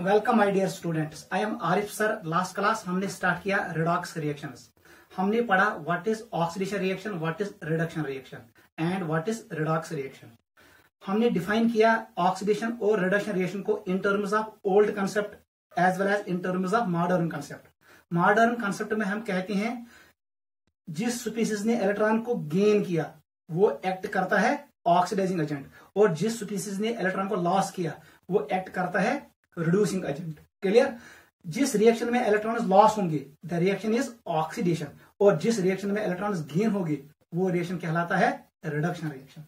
Welcome my dear students, I am Arif sir. Last class हमने start किया redox reactions. हमने पढ़ा what is oxidation reaction, what is reduction reaction and what is redox reaction. हमने define किया oxidation और reduction reaction को in terms of old concept as well as in terms of modern concept. Modern concept में हम कहते हैं जिस species ने इलेक्ट्रॉन को गेन किया वो एक्ट करता है ऑक्सीडाइजिंग एजेंट, और जिस स्पीसीज ने इलेक्ट्रॉन को लॉस किया वो एक्ट करता है रिड्यूसिंग एजेंट। क्लियर? जिस रिएक्शन में इलेक्ट्रॉन्स लॉस होंगे द रिएक्शन इज ऑक्सीडेशन, और जिस रिएक्शन में इलेक्ट्रॉन्स गेन होंगे वो रिएक्शन कहलाता है रिडक्शन रिएक्शन।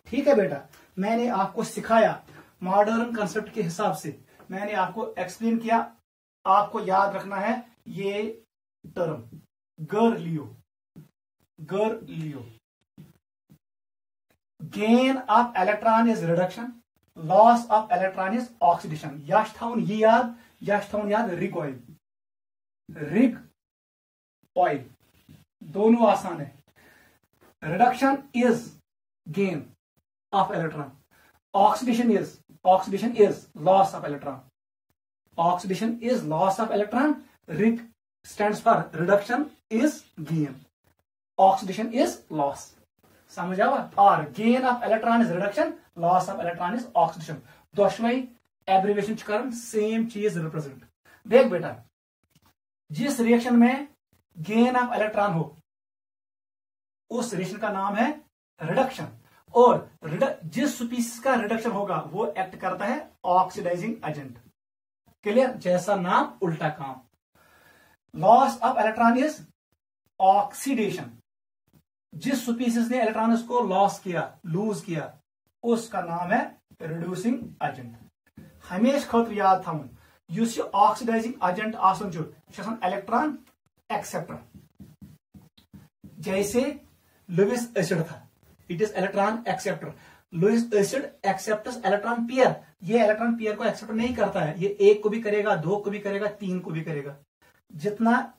ठीक है बेटा, मैंने आपको सिखाया मॉडर्न कंसेप्ट के हिसाब से, मैंने आपको एक्सप्लेन किया। आपको याद रखना है ये टर्म गर्लियो, gain of electron is reduction, loss of electron is oxidation. यश थाउन याद रिग ऑयल दोनों आसान है। Reduction is gain of electron, oxidation is loss of electron. Oxidation is loss of electron, RIG stands for reduction is gain, oxidation is loss. समझ आवा? और gain of electron is reduction, loss of electron is oxidation. दोशवई abbreviation कर same चीज represent. देख बेटा, जिस reaction में गेन ऑफ इलेक्ट्रॉन हो उस रिएक्शन का नाम है रिडक्शन, और जिस स्पीसीज का रिडक्शन होगा वो एक्ट करता है ऑक्सीडाइजिंग एजेंट। क्लियर? जैसा नाम उल्टा काम। Loss of electron is oxidation, जिस स्पीसीज ने इलेक्ट्रॉन्स को लॉस किया, लूज किया, उसका नाम है रिड्यूसिंग एजेंट। हमेशा खतर याद थाउन युस ऑक्सीडाइजिंग एजेंट आसन छु, इलेक्ट्रॉन एक्सेप्टर। जैसे लुईस एसिड था, it is electron acceptor. Lewis acid accepts electron pair, ये इलेक्ट्रॉन पेयर को एक्सेप्ट नहीं करता है, ये एक को भी करेगा, दो को भी करेगा, तीन को भी करेगा, जितना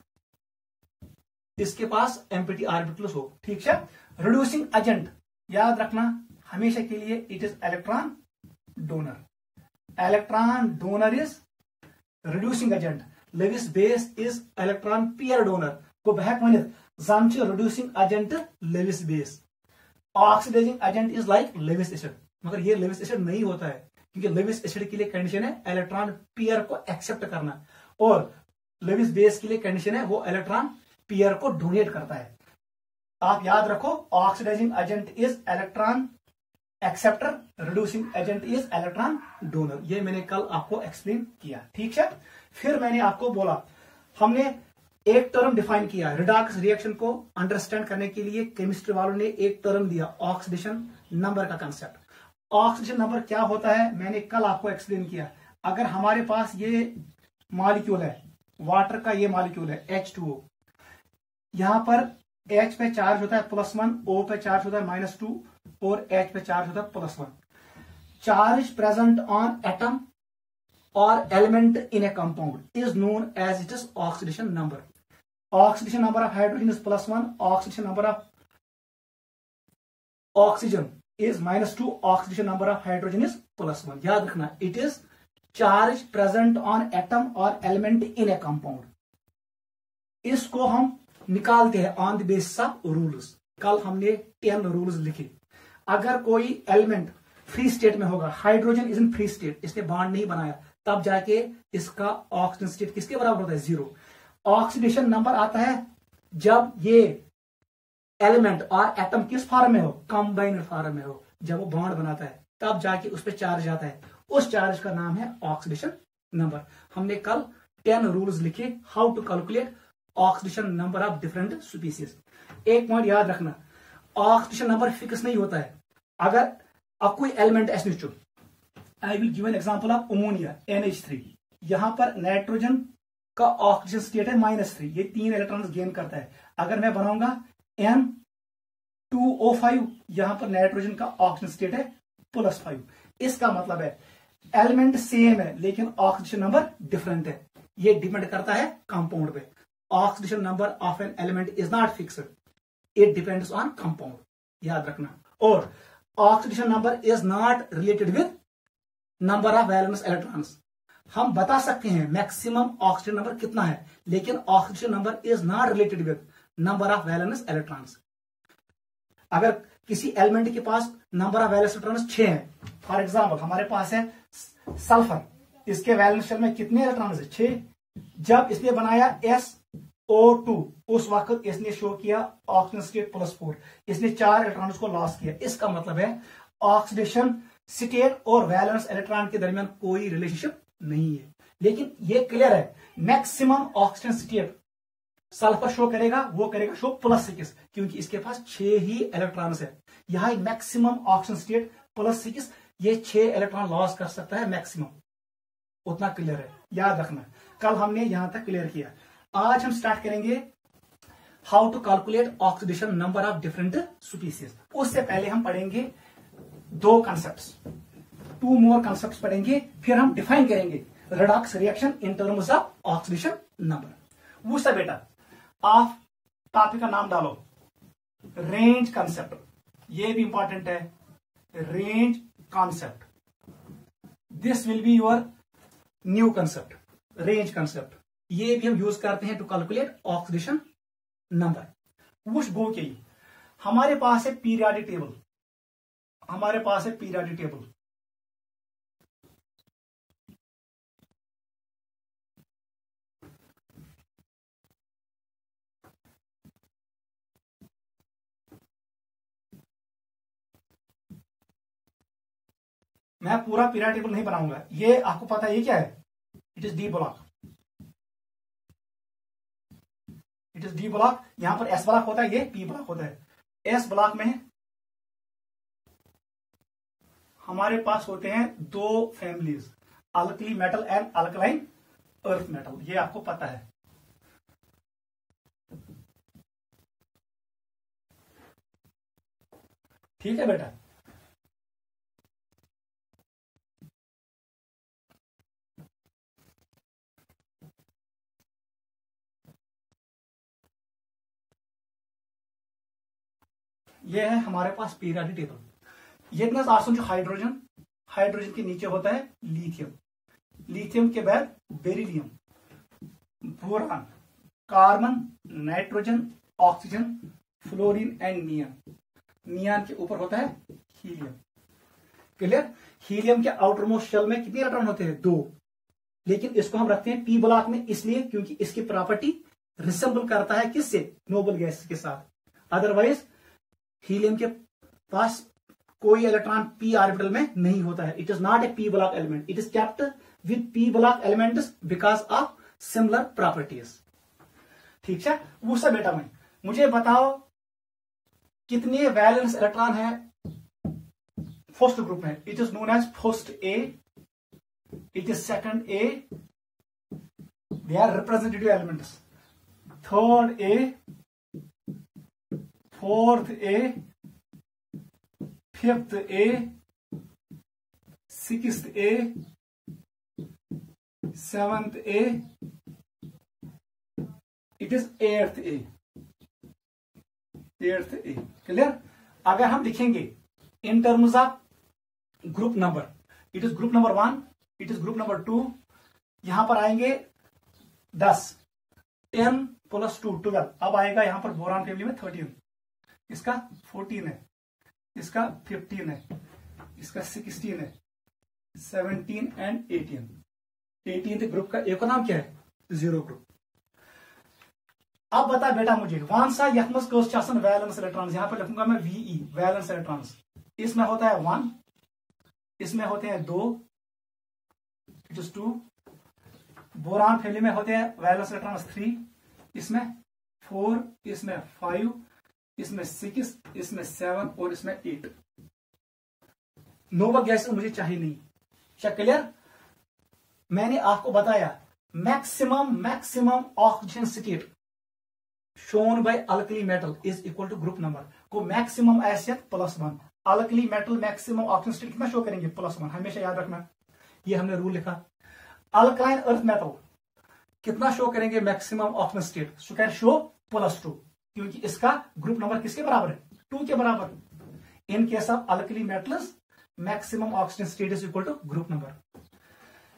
इसके पास एम्प्टी ऑर्बिटल्स हो। ठीक है? रिड्यूसिंग एजेंट याद रखना हमेशा के लिए, it is electron donor. Electron donor is reducing agent, Lewis base is electron pair donor. को बहक वनित जन reducing agent Lewis base, oxidising agent is like Lewis acid, मगर ये लेविस एसिड नहीं होता है, क्योंकि लेविस एसिड के लिए कंडीशन है इलेक्ट्रॉन पेयर को एक्सेप्ट करना, और लेविस बेस के लिए कंडीशन है वो इलेक्ट्रॉन पेयर को डोनेट करता है। आप याद रखो, oxidising agent is electron acceptor, reducing agent is electron donor. ये मैंने कल आपको एक्सप्लेन किया। ठीक है? फिर मैंने आपको बोला हमने एक टर्म डिफाइन किया रिडॉक्स रिएक्शन को अंडरस्टैंड करने के लिए। केमिस्ट्री वालों ने एक टर्म दिया ऑक्सीडेशन नंबर का कंसेप्ट। ऑक्सीडेशन नंबर क्या होता है मैंने कल आपको एक्सप्लेन किया। अगर हमारे पास ये मॉलिक्यूल है, वाटर का ये मॉलिक्यूल है H2O, यहां पर H पे चार्ज होता है +1, O पे चार्ज होता है -2 और H पे चार्ज होता है +1। चार्ज प्रेजेंट ऑन एटम और element in a compound is known as it is oxidation number. Oxidation number of hydrogen is +1, oxidation number of oxygen is -2, oxidation number of hydrogen is +1। याद रखना, it is charge present on atom और element in a compound. इसको हम निकालते हैं on the basis of rules. कल हमने 10 rules लिखे। अगर कोई एलिमेंट फ्री स्टेट में होगा, hydrogen is in free state, इसने बॉन्ड नहीं बनाया, तब जाके इसका ऑक्सीजन स्टेट किसके बराबर होता है? 0। ऑक्सीडेशन नंबर आता है जब ये एलिमेंट और एटम किस फॉर्म में हो? कंबाइंड फॉर्म में हो। जब वो बॉन्ड बनाता है तब जाके उस पर चार्ज आता है, उस चार्ज का नाम है ऑक्सीडेशन नंबर। हमने कल 10 रूल्स लिखे how to calculate oxidation number of different species. एक पॉइंट याद रखना, ऑक्सीडेशन नंबर फिक्स नहीं होता है। अगर अब कोई एलिमेंट ऐसे चुन, I will give an example of ammonia NH3, यहां पर नाइट्रोजन का ऑक्सीजन स्टेट है -3, ये 3 इलेक्ट्रॉन गेन करता है। अगर मैं बनाऊंगा N2O5, यहां पर नाइट्रोजन का ऑक्सीजन स्टेट है +5। इसका मतलब है एलिमेंट सेम है लेकिन ऑक्सीडेशन नंबर डिफरेंट है। ये डिपेंड करता है कंपाउंड पे। Oxidation number of an element is not fixed, it depends on compound. याद रखना। और oxidation number is not related with number of valence electrons. हम बता सकते हैं मैक्सिमम ऑक्सीजन नंबर कितना है, लेकिन oxygen number is not related with number of valence electrons. अगर किसी एलिमेंट के पास नंबर ऑफ वैलेंस इलेक्ट्रॉन्स 6 है, फॉर एग्जांपल हमारे पास है सल्फर, इसके वैलेंस शेल में कितने इलेक्ट्रॉन्स है? 6। जब इसने बनाया SO2 उस वक्त इसने शो किया ऑक्सीजन स्टेट +4, इसने 4 इलेक्ट्रॉन्स को लॉस किया। इसका मतलब है ऑक्सीडेशन स्टेट और वैलेंस इलेक्ट्रॉन के दरमियान कोई रिलेशनशिप नहीं है। लेकिन ये क्लियर है maximum oxygen state sulphur show करेगा, वो करेगा शो +6, क्योंकि इसके पास 6 ही इलेक्ट्रॉन्स है। यहां मैक्सिमम ऑक्सीजन स्टेट +6, ये 6 इलेक्ट्रॉन लॉस कर सकता है मैक्सिमम। उतना क्लियर है, याद रखना। कल हमने यहां तक क्लियर किया। आज हम स्टार्ट करेंगे how to calculate oxidation number of different species. उससे पहले हम पढ़ेंगे 2 कंसेप्ट्स, 2 मोर कंसेप्ट्स पढ़ेंगे, फिर हम डिफाइन करेंगे redox reaction in terms of oxidation number. वो सब बेटा आप टॉपिक का नाम डालो, रेंज कंसेप्ट, ये भी इंपॉर्टेंट है, range concept. This will be your new concept, range concept. ये भी हम यूज करते हैं टू कैलकुलेट ऑक्सीडेशन नंबर। वुश गो के हमारे पास है पीरियोडिक टेबल, हमारे पास है पीरियोडिक टेबल। मैं पूरा पीरियोडिक टेबल नहीं बनाऊंगा, ये आपको पता है ये क्या है? It is D block, it is D block. यहां पर एस ब्लॉक होता है, ये पी ब्लॉक होता है। एस ब्लॉक में हमारे पास होते हैं 2 families, alkali metal and alkaline earth metal, ये आपको पता है। ठीक है बेटा, ये है हमारे पास पीरियोडिक टेबल। ये इतना आसान जो हाइड्रोजन, हाइड्रोजन के नीचे होता है लिथियम, लिथियम के बाद beryllium, boron, carbon, nitrogen, oxygen, fluorine and neon. Neon के ऊपर होता है हीलियम। क्लियर? हीलियम के आउटर मोस्ट शेल में कितने इलेक्ट्रॉन होते हैं? 2। लेकिन इसको हम रखते हैं पी ब्लॉक में, इसलिए क्योंकि इसकी प्रॉपर्टी रिसेंबल करता है किससे? नोबल गैस के साथ। अदरवाइज हीलियम के पास कोई इलेक्ट्रॉन पी ऑर्बिटल में नहीं होता है। It is not a P block element, it is kept with P block elements because of similar properties. ठीक है, वो सब बेटा में मुझे बताओ कितने वैलेंस इलेक्ट्रॉन है फर्स्ट ग्रुप में? It is known as first A, it is second A, they are representative elements. Third A, fourth A, fifth A, sixth A, seventh A, it is eighth A, eighth A. Clear? अगर हम लिखेंगे इन terms of group number, it is group number 1, it is group number 2, यहां पर आएंगे 10, 10 + 2 12। अब आएगा यहां पर बोरान फैमिली में 13, इसका 14 है, इसका 15 है, इसका 16 है, 17 एंड 18। 18th ग्रुप का एक नाम क्या है? 0 ग्रुप। अब बता बेटा मुझे कौन सा यथमस कोस वैलेंस इलेक्ट्रॉन्स, यहां पर लिखूंगा मैं VE, वैलेंस इलेक्ट्रॉन्स। इसमें होता है 1, इसमें होते हैं 2, इट इज 2। बोरान फैमिली में होते हैं वैलेंस इलेक्ट्रॉन्स 3, इसमें 4, इसमें 5, इसमें 6, इसमें 7 और इसमें 8। नोबल गैसेस मुझे चाहिए नहीं। क्या क्लियर? मैंने आपको बताया maximum oxygen state shown by alkali metal is equal to group number को मैक्सिमम हैसियत +1। Alkali metal maximum oxygen state कितना शो करेंगे? +1। हमेशा याद रखना, ये हमने रूल लिखा। अल्कलाइन अर्थ मेटल कितना शो करेंगे? मैक्सिमम ऑक्सीजन स्टेट शो +2, क्योंकि इसका ग्रुप नंबर किसके बराबर है? 2 के बराबर। In case of alkali metals maximum oxygen state is equal to group number.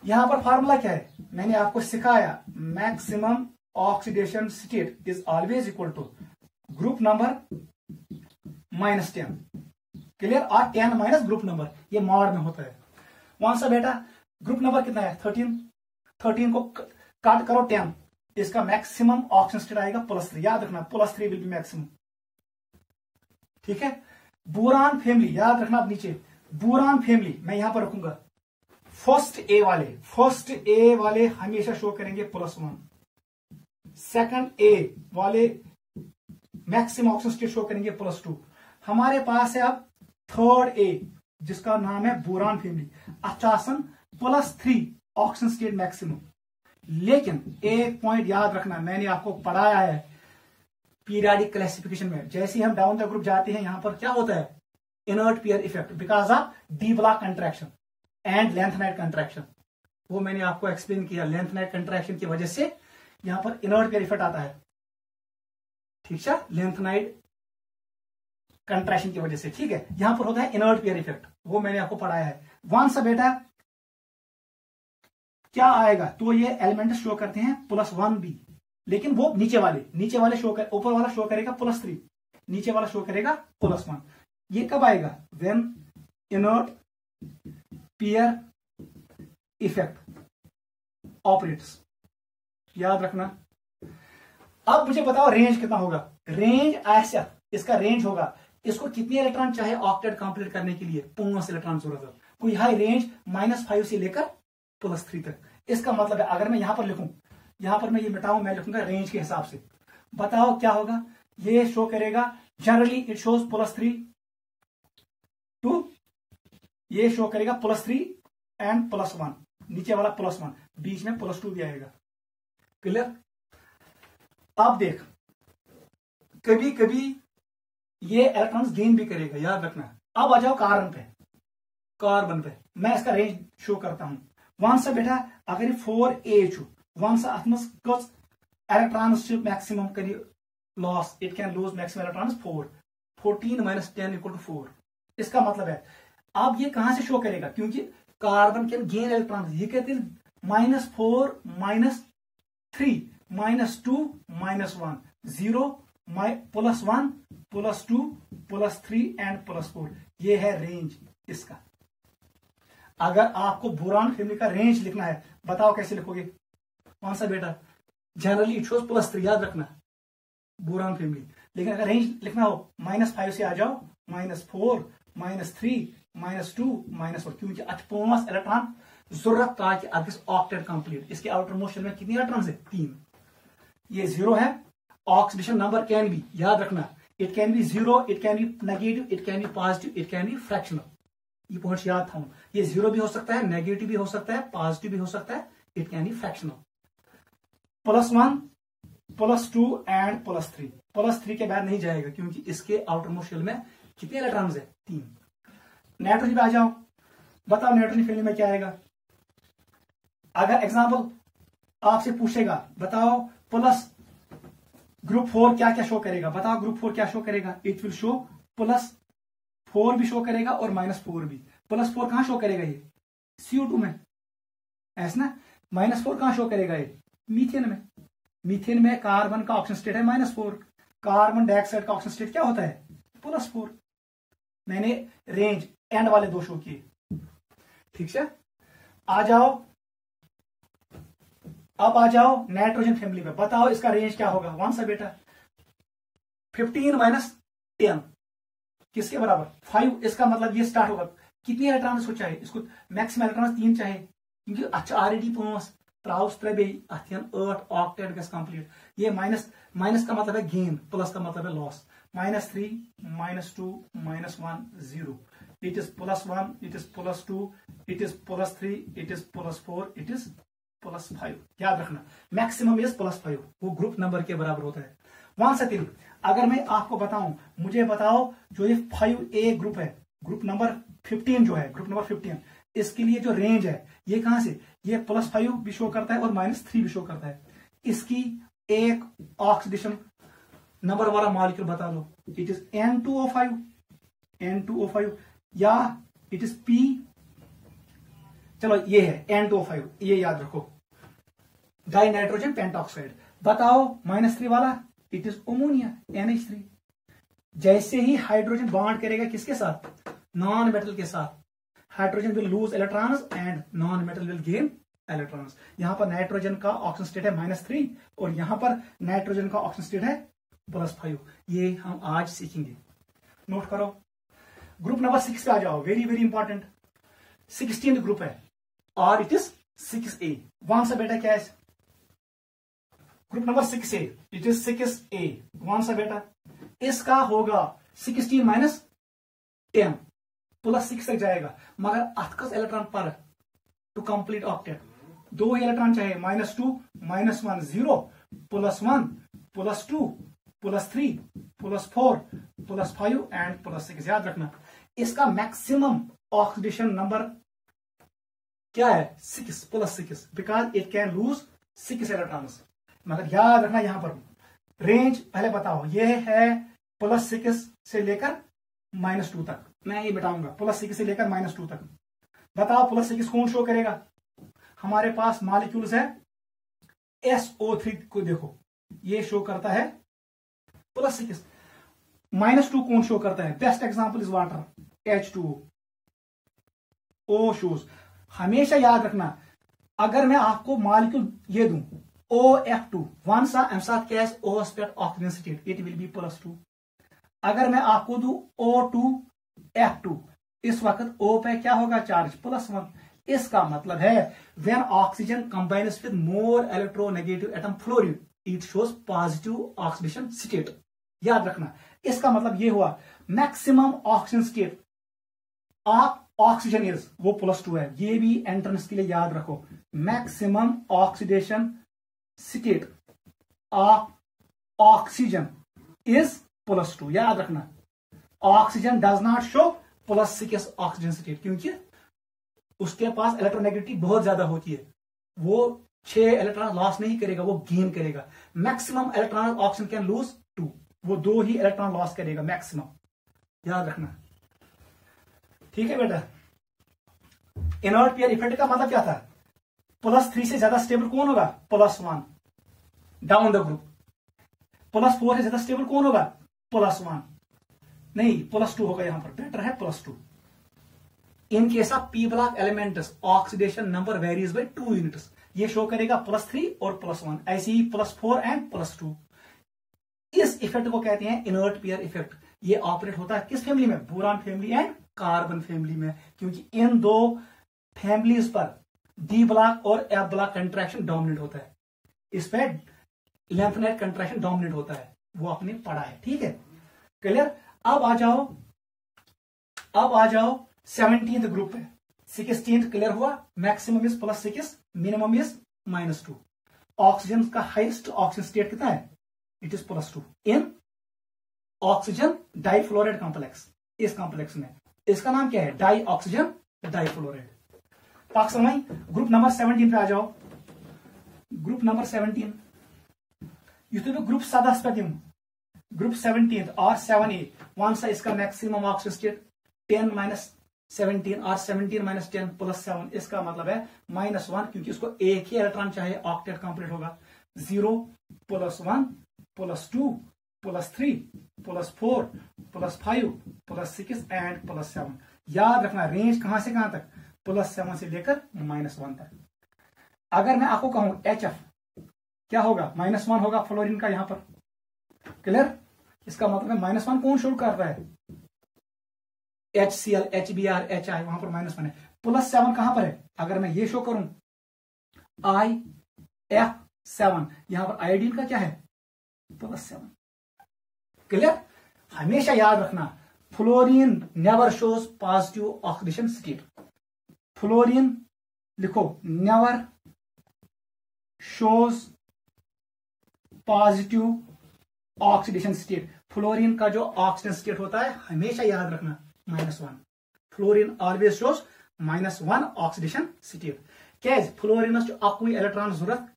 यहां पर फार्मूला क्या है, मैंने आपको सिखाया, maximum oxidation state is always equal to group number minus 10, clear, और 10 माइनस ग्रुप नंबर, ये मॉड में होता है। वहां से बेटा ग्रुप नंबर कितना है 13 को काट करो 10, इसका मैक्सिमम ऑक्सीजन स्टेट आएगा +3, याद रखना +3 विल बी मैक्सिमम, ठीक है। बोरान फैमिली याद रखना, अब नीचे बोरान फैमिली मैं यहां पर रखूंगा, फर्स्ट ए वाले हमेशा शो करेंगे +1, सेकंड ए वाले मैक्सिमम ऑक्सीजन स्टेट शो करेंगे +2। हमारे पास है अब थर्ड ए जिसका नाम है बोरान फैमिली, अचासन +3 ऑक्सीजन स्टेट मैक्सिमम। लेकिन एक पॉइंट याद रखना, मैंने आपको पढ़ाया है पीरियाडिक क्लासिफिकेशन में, जैसे ही हम डाउन द ग्रुप जाते हैं यहां पर क्या होता है, inert pair effect because of d block contraction and lanthanide contraction, वो मैंने आपको एक्सप्लेन किया, लेंथनाइट कंट्रैक्शन की वजह से यहां पर इनर्ट पेयर इफेक्ट आता है, ठीक है, लेंथनाइट कंट्रैक्शन की वजह से, ठीक है। यहां पर होता है इनर्ट पेयर इफेक्ट, वो मैंने आपको पढ़ाया है। वन सा बेटा क्या आएगा, तो ये एलिमेंट शो करते हैं +1b, लेकिन वो नीचे वाले शो कर, ऊपर वाला शो करेगा +3, नीचे वाला शो करेगा +1। ये कब आएगा, when inert pair effect operates, याद रखना। अब मुझे बताओ रेंज कितना होगा, रेंज ऐसा, इसका रेंज होगा, इसको कितने इलेक्ट्रॉन चाहे ऑक्टेट कंप्लीट करने के लिए 5 इलेक्ट्रॉन जरूरत है, कोई हाई रेंज -5 से लेकर +3 तक। इसका मतलब है अगर मैं यहां पर लिखूं, यहां पर मैं ये मिटाऊं, मैं लिखूंगा रेंज के हिसाब से, बताओ क्या होगा, ये शो करेगा जनरली इट शोज +3 टू, ये शो करेगा +3 एंड +1, नीचे वाला +1, बीच में +2 भी आएगा, क्लियर। अब देख कभी कभी ये इलेक्ट्रॉन्स गेन भी करेगा, याद रखना। अब आ जाओ कार्बन पे मैं इसका रेंज शो करता हूं। वन सा बेटा अगर 4A वन सा अथ मज कस इलेक्ट्रॉन्स मैक्सिमम कर loss, it can lose maximum electrons 4, 14 - 10 = 4। इसका मतलब है अब ये कहां से शो करेगा, क्योंकि कार्बन कैन गेन इलेक्ट्रॉन्स, ये कहते हैं -4 -3 -2 -1 0 +1 +2 +3 एंड +4, ये है रेंज इसका। अगर आपको बोरान फैमिली का रेंज लिखना है, बताओ कैसे लिखोगे, कौन सा बेटा, जनरली इट शोज +3, याद रखना बोरान फैमिली, लेकिन अगर रेंज लिखना हो -5 से आ जाओ, -4 -3 -2 -1, क्योंकि 5 इलेक्ट्रॉन जरूरत ताकि अगस ऑक्टेट कंप्लीट। इसके आउटर मोशन में कितने इलेक्ट्रॉन है, 3, ये 0 है। ऑक्सीडेशन नंबर कैन बी, याद रखना, it can be 0, it can be negative, it can be positive, it can be fractional, ये पॉइंट याद था। ये 0 भी हो सकता है, नेगेटिव भी हो सकता है, पॉजिटिव भी हो सकता है, it can be fractional. +1 +2 and +3, +3 के बाद नहीं जाएगा क्योंकि इसके आउटर मोस्ट शेल में कितने इलेक्ट्रॉन्स है, 3। नाइट्रोजन पे आ जाओ, बताओ नाइट्रोजन फैमिली में क्या आएगा। अगर एग्जांपल आपसे पूछेगा बताओ प्लस ग्रुप 4 क्या क्या शो करेगा, बताओ ग्रुप 4 क्या शो करेगा, इट विल शो +4 भी शो करेगा और -4 भी। +4 कहां शो करेगा, ये CO2 में, ऐसा ना। -4 कहां शो करेगा, ये मीथेन में। मीथेन में कार्बन का ऑक्सीजन स्टेट है -4, कार्बन डाइऑक्साइड का ऑक्सीजन स्टेट क्या होता है, +4। मैंने रेंज एंड वाले 2 शो किए, ठीक है। आ जाओ, अब आ जाओ नाइट्रोजन फैमिली में, बताओ इसका रेंज क्या होगा। वन सा बेटा 15 - 10 किसके बराबर, 5। इसका मतलब ये स्टार्ट होगा, कितने इलेक्ट्रॉन इसको चाहिए, इसको मैक्सिमम इलेक्ट्रॉन 3 चाहिए, क्योंकि अच्छा ऑलरेडी 5 त्राउस 3 8 ऑक्टेट गस कंप्लीट। ये माइनस का मतलब है गेन, प्लस का मतलब है loss. -3 -2 -1 0, it is +1, it is +2, it is +3, it is +4, it is +5। याद रखना मैक्सिमम इज +5, वो ग्रुप नंबर के बराबर होता है। वन सेकंड, अगर मैं आपको बताऊं, मुझे बताओ जो ये 5A ग्रुप है, ग्रुप नंबर 15 जो है, ग्रुप नंबर 15, इसके लिए जो रेंज है ये कहां से, ये +5 भी शो करता है और -3 भी शो करता है। इसकी एक ऑक्सीडेशन नंबर वाला मॉलिक्यूल बता दो, इट इज N2O5 या इट इज चलो ये है N2O5, ये याद रखो, डाई नाइट्रोजन पेंटॉक्साइड। बताओ -3 वाला, इट इज अमोनिया NH3। जैसे ही हाइड्रोजन बॉन्ड करेगा किसके साथ, नॉन मेटल के साथ, hydrogen will lose electrons and non metal will gain electrons. यहां पर नाइट्रोजन का ऑक्सीजन स्टेट है -3 और यहां पर नाइट्रोजन का ऑक्सीजन स्टेट है +5। ये हम आज सीखेंगे, नोट करो। ग्रुप नंबर 6 पे आ जाओ, very very important. 16th group है और इट इज 6A। कौन सा बेटा क्या है, group number 6A, it is 6A। कौन सा बेटा, इसका होगा 16 - 10 +6 तक जाएगा, मगर अथकस इलेक्ट्रॉन पर टू कंप्लीट ऑक्टेट 2 ही इलेक्ट्रॉन चाहिए, -2 -1 0 +1 +2 +3 +4 +5 एंड +6। याद रखना इसका मैक्सिमम ऑक्सीडेशन नंबर क्या है, 6 +6, because it can lose 6 electrons. मगर याद रखना यहां पर रेंज पहले बताओ, ये है +6 से लेकर -2 तक। मैं ये बताऊंगा +6 से लेकर -2 तक। बताओ +6 कौन शो करेगा, हमारे पास मॉलिक्यूल्स है SO3 को देखो, ये शो करता है +6। -2 कौन शो करता है, best example is water H2O। O shows, हमेशा याद रखना अगर मैं आपको मॉलिक्यूल ये दूं OF2 वन सा अम साथ क्या है O पे oxygen state, it will B +2। अगर मैं आपको दूं O2F2, इस वक्त O पे क्या होगा चार्ज, +1। इसका मतलब है when oxygen combines with more electronegative atom fluorine it shows positive oxidation state. याद रखना इसका मतलब ये हुआ maximum oxygen state of oxygen is वो +2 है। ये भी एंट्रेंस के लिए याद रखो, maximum oxidation state of oxygen is +2। याद रखना oxygen does not show +6 oxygen state, क्योंकि उसके पास इलेक्ट्रोनेगेटिविटी बहुत ज्यादा होती है, वो 6 इलेक्ट्रॉन लॉस नहीं करेगा, वो गेन करेगा। Maximum electron oxygen can lose 2, वो 2 ही इलेक्ट्रॉन लॉस करेगा मैक्सिमम। याद रखना, ठीक है बेटा। इनर्ट पेयर इफेक्ट का मतलब क्या था, +3 से ज्यादा स्टेबल कौन होगा, +1 डाउन द ग्रुप। +4 से ज्यादा स्टेबल कौन होगा, +1 नहीं +2 होगा, यहां पर बेटर है +2। In case of P block elements oxidation number varies by 2 units, ये शो करेगा +3 और +1, ऐसे ही +4 एंड +2। इस इफेक्ट को कहते हैं इनर्ट पेयर इफेक्ट। ये ऑपरेट होता है किस फैमिली में, boron family and carbon family में, क्योंकि इन दो फैमिलीज पर D ब्लॉक और F ब्लॉक कंट्रैक्शन डोमिनेट होता है, इस पे लेंथनाइट कंट्रैक्शन डोमिनेट होता है, वो आपने पढ़ा है, ठीक है, क्लियर। अब आ जाओ 17th ग्रुप है। 16th क्लियर हुआ, maximum is +6, minimum is -2। Oxygen का हाईएस्ट ऑक्सीजन स्टेट कितना है, it is +2 in oxygen difluoride complex. इस कॉम्प्लेक्स में इसका नाम क्या है, डाई ऑक्सीजन डाइफ्लोराइड। पाक समय ग्रुप नंबर 17 पे आ जाओ। ग्रुप नंबर 17 युद्ध ग्रुप 7 ग्रुप 17 और 7A, कौन सा इसका मैक्सिमम ऑक्सीजन स्टेट 10 - 17 और 17 - 10 +7। इसका मतलब है -1, क्योंकि उसको एक ही इलेक्ट्रॉन चाहिए, ऑक्टेट कंप्लीट होगा। 0 +1 +2 +3 +4 +5 +6 एंड +7। याद रखना रेंज कहां से कहां तक, +7 से लेकर -1 तक। अगर मैं आपको कहूं HF क्या होगा, -1 होगा फ्लोरीन का, यहां पर क्लियर। इसका मतलब है -1 कौन शो कर रहा है, HCl HBr HI, वहां पर -1 है। +7 कहां पर है, अगर मैं ये शो करूं IF7, यहां पर आयोडीन का क्या है, +7, क्लियर। हमेशा याद रखना fluorine never shows positive oxidation state. Fluorine लिखो, never shows positive oxidation state. Fluorine का जो ऑक्सीजन स्टेट होता है हमेशा याद रखना -1। Fluorine always shows -1 oxidation state. क्या फ्लोरीनस अक्वि इलेक्ट्रॉन जरूरत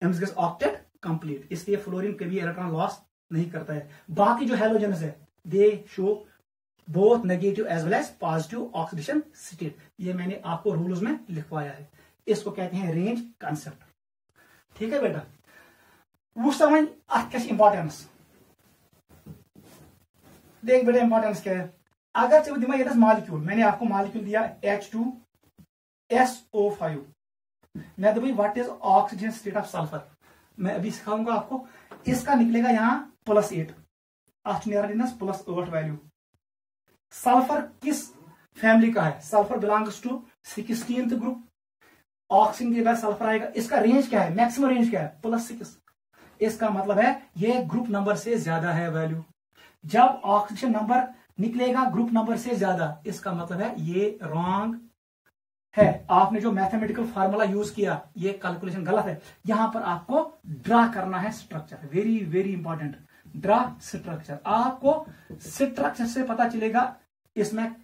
अम्स गस ऑक्टेट कंप्लीट, इसलिए फ्लोरीन कभी इलेक्ट्रॉन लॉस नहीं करता है। बाकी जो हेलोजन्स है they show both negative as well as positive oxidation state. ये मैंने आपको रूल्स में लिखवाया है, इसको कहते हैं रेंज कंसेप्ट। ठीक है बेटा, वो समझ क्या इंपॉर्टेंस देख बेटा, इंपॉर्टेंस क्या है। अगर चलो दिमाग ये मॉलिक्यूल, मैंने आपको मॉलिक्यूल दिया H2SO5, मैं तो भाई what is oxygen state of sulphur, मैं अभी सिखाऊंगा आपको। इसका निकलेगा यहां +8, +8 वैल्यू। सल्फर किस फैमिली का है? Sulphur belongs to 16th group. Oxygen के बाद सल्फर आएगा, इसका रेंज क्या है, मैक्सिमम रेंज क्या है, +6। इसका मतलब है ये ग्रुप नंबर से ज्यादा है वैल्यू। जब ऑक्सीजन नंबर निकलेगा ग्रुप नंबर से ज्यादा, इसका मतलब है ये रॉन्ग है। आपने जो मैथमेटिकल फार्मूला यूज किया ये कैलकुलेशन गलत है। यहां पर आपको ड्रा करना है structure, very very important, draw structure. आपको स्ट्रक्चर से पता चलेगा इसमें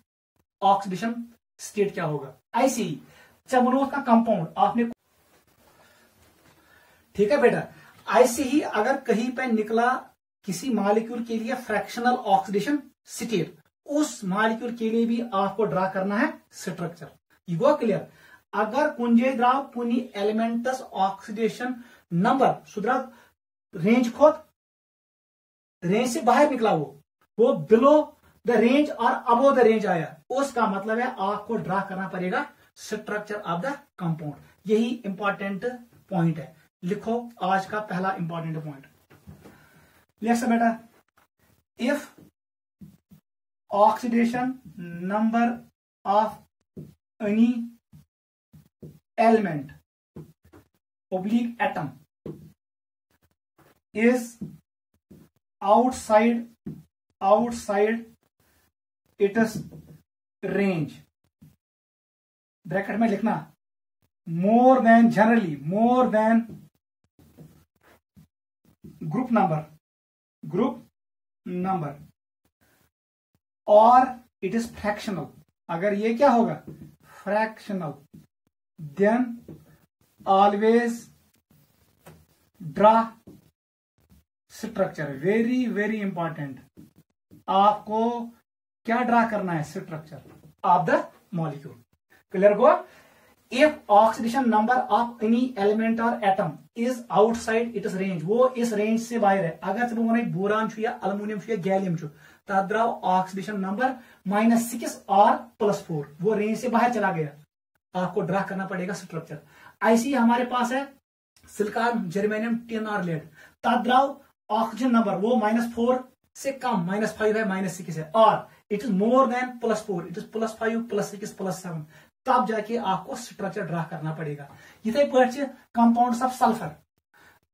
ऑक्सीडेशन स्टेट क्या होगा। ऐसे ही चमनोज का कंपाउंड आपने, ठीक है बेटा, ऐसे ही अगर कहीं पे निकला किसी मॉलिक्यूल के लिए फ्रैक्शनल ऑक्सीडेशन स्टेट, उस मॉलिक्यूल के लिए भी आपको ड्रा करना है स्ट्रक्चर। ये गो क्लियर। अगर कुंजे द्राव कुनी एलिमेंटस ऑक्सीडेशन नंबर सुधरा रेंज खोद, रेंज से बाहर निकला, वो बिलो द रेंज और अबो द रेंज आया, उसका मतलब है आपको ड्रा करना पड़ेगा स्ट्रक्चर ऑफ द कंपाउंड। यही इंपॉर्टेंट पॉइंट है। लिखो आज का पहला इंपॉर्टेंट पॉइंट, लेट्स बेटा, if oxidation number of any element oblique atom is outside its range, bracket में लिखना, more than group number और इट इज फ्रैक्शनल। अगर ये क्या होगा, fractional, then always draw structure. Very very important, आपको क्या ड्रा करना है, structure of the molecule. Clear go. If oxidation number of any element और atom is outside its range, वो इस रेंज से बाहर है। अगर वन बोरान या अल्युमिनियम या गैलियम तब द्राव ऑक्सीडेशन नंबर -6 और +4, वो रेंज से बाहर चला गया, आपको ड्रा करना पड़ेगा स्ट्रक्चर। ऐसी हमारे पास है सिलिकॉन, जर्मेनियम, टिन और लेड, तब द्राव ऑक्सीजन नंबर वो -4 से कम, -5 है, -6 है, और it is more than +4, it is +5, +6, +7, तब जाके आपको स्ट्रक्चर ड्रा करना पड़ेगा। इथे पे कंपाउंड्स ऑफ सल्फर,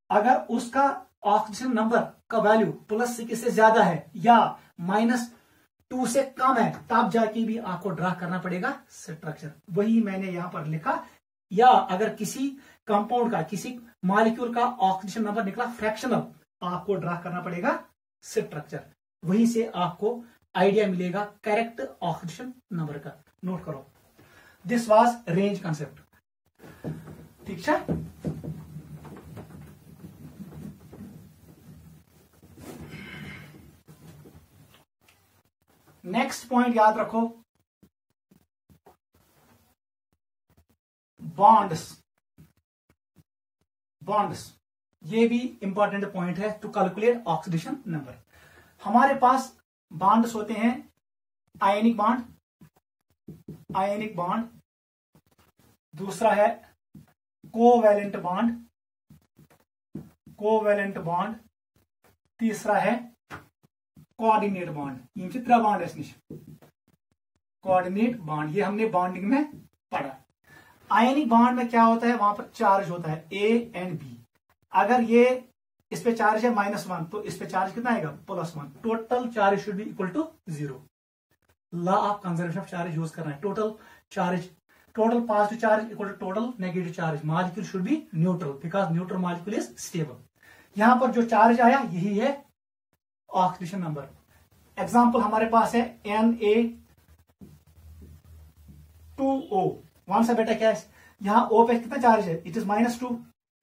अगर उसका ऑक्सीजन नंबर का वैल्यू +6 से ज्यादा है या -2 से कम है, तब जाके भी आपको ड्रा करना पड़ेगा स्ट्रक्चर। वही मैंने यहां पर लिखा। या अगर किसी कंपाउंड का, किसी मॉलिक्यूल का ऑक्सीजन नंबर निकला फ्रैक्शनल, आपको ड्रा करना पड़ेगा स्ट्रक्चर। वहीं से आपको आइडिया मिलेगा करेक्ट ऑक्सीडेशन नंबर का। नोट करो, दिस वाज रेंज कंसेप्ट। ठीक है, नेक्स्ट पॉइंट याद रखो, बॉन्ड्स। ये भी इंपॉर्टेंट पॉइंट है टू कैलकुलेट ऑक्सीडेशन नंबर। हमारे पास बॉन्ड्स होते हैं, आयनिक बॉन्ड, दूसरा है कोवैलेंट बॉन्ड, तीसरा है कोऑर्डिनेट बॉन्ड। ये 3 बॉन्ड है निश, कोऑर्डिनेट बॉन्ड, ये हमने बॉन्डिंग में पढ़ा। आयनिक बॉन्ड में क्या होता है, वहां पर चार्ज होता है A एंड B। अगर ये इस पे चार्ज है -1, तो इस पे चार्ज कितना आएगा, +1। Total charge should be equal to 0। Law of conservation of charge use करना है। Total positive charge equal to total negative charge. Molecule should be neutral because neutral molecule is stable. यहां पर जो चार्ज आया यही है ऑक्सीडेशन नंबर। एग्जाम्पल हमारे पास है Na2O। वन सा बेटा क्या है, यहां O पे कितना चार्ज है, इट इज -2।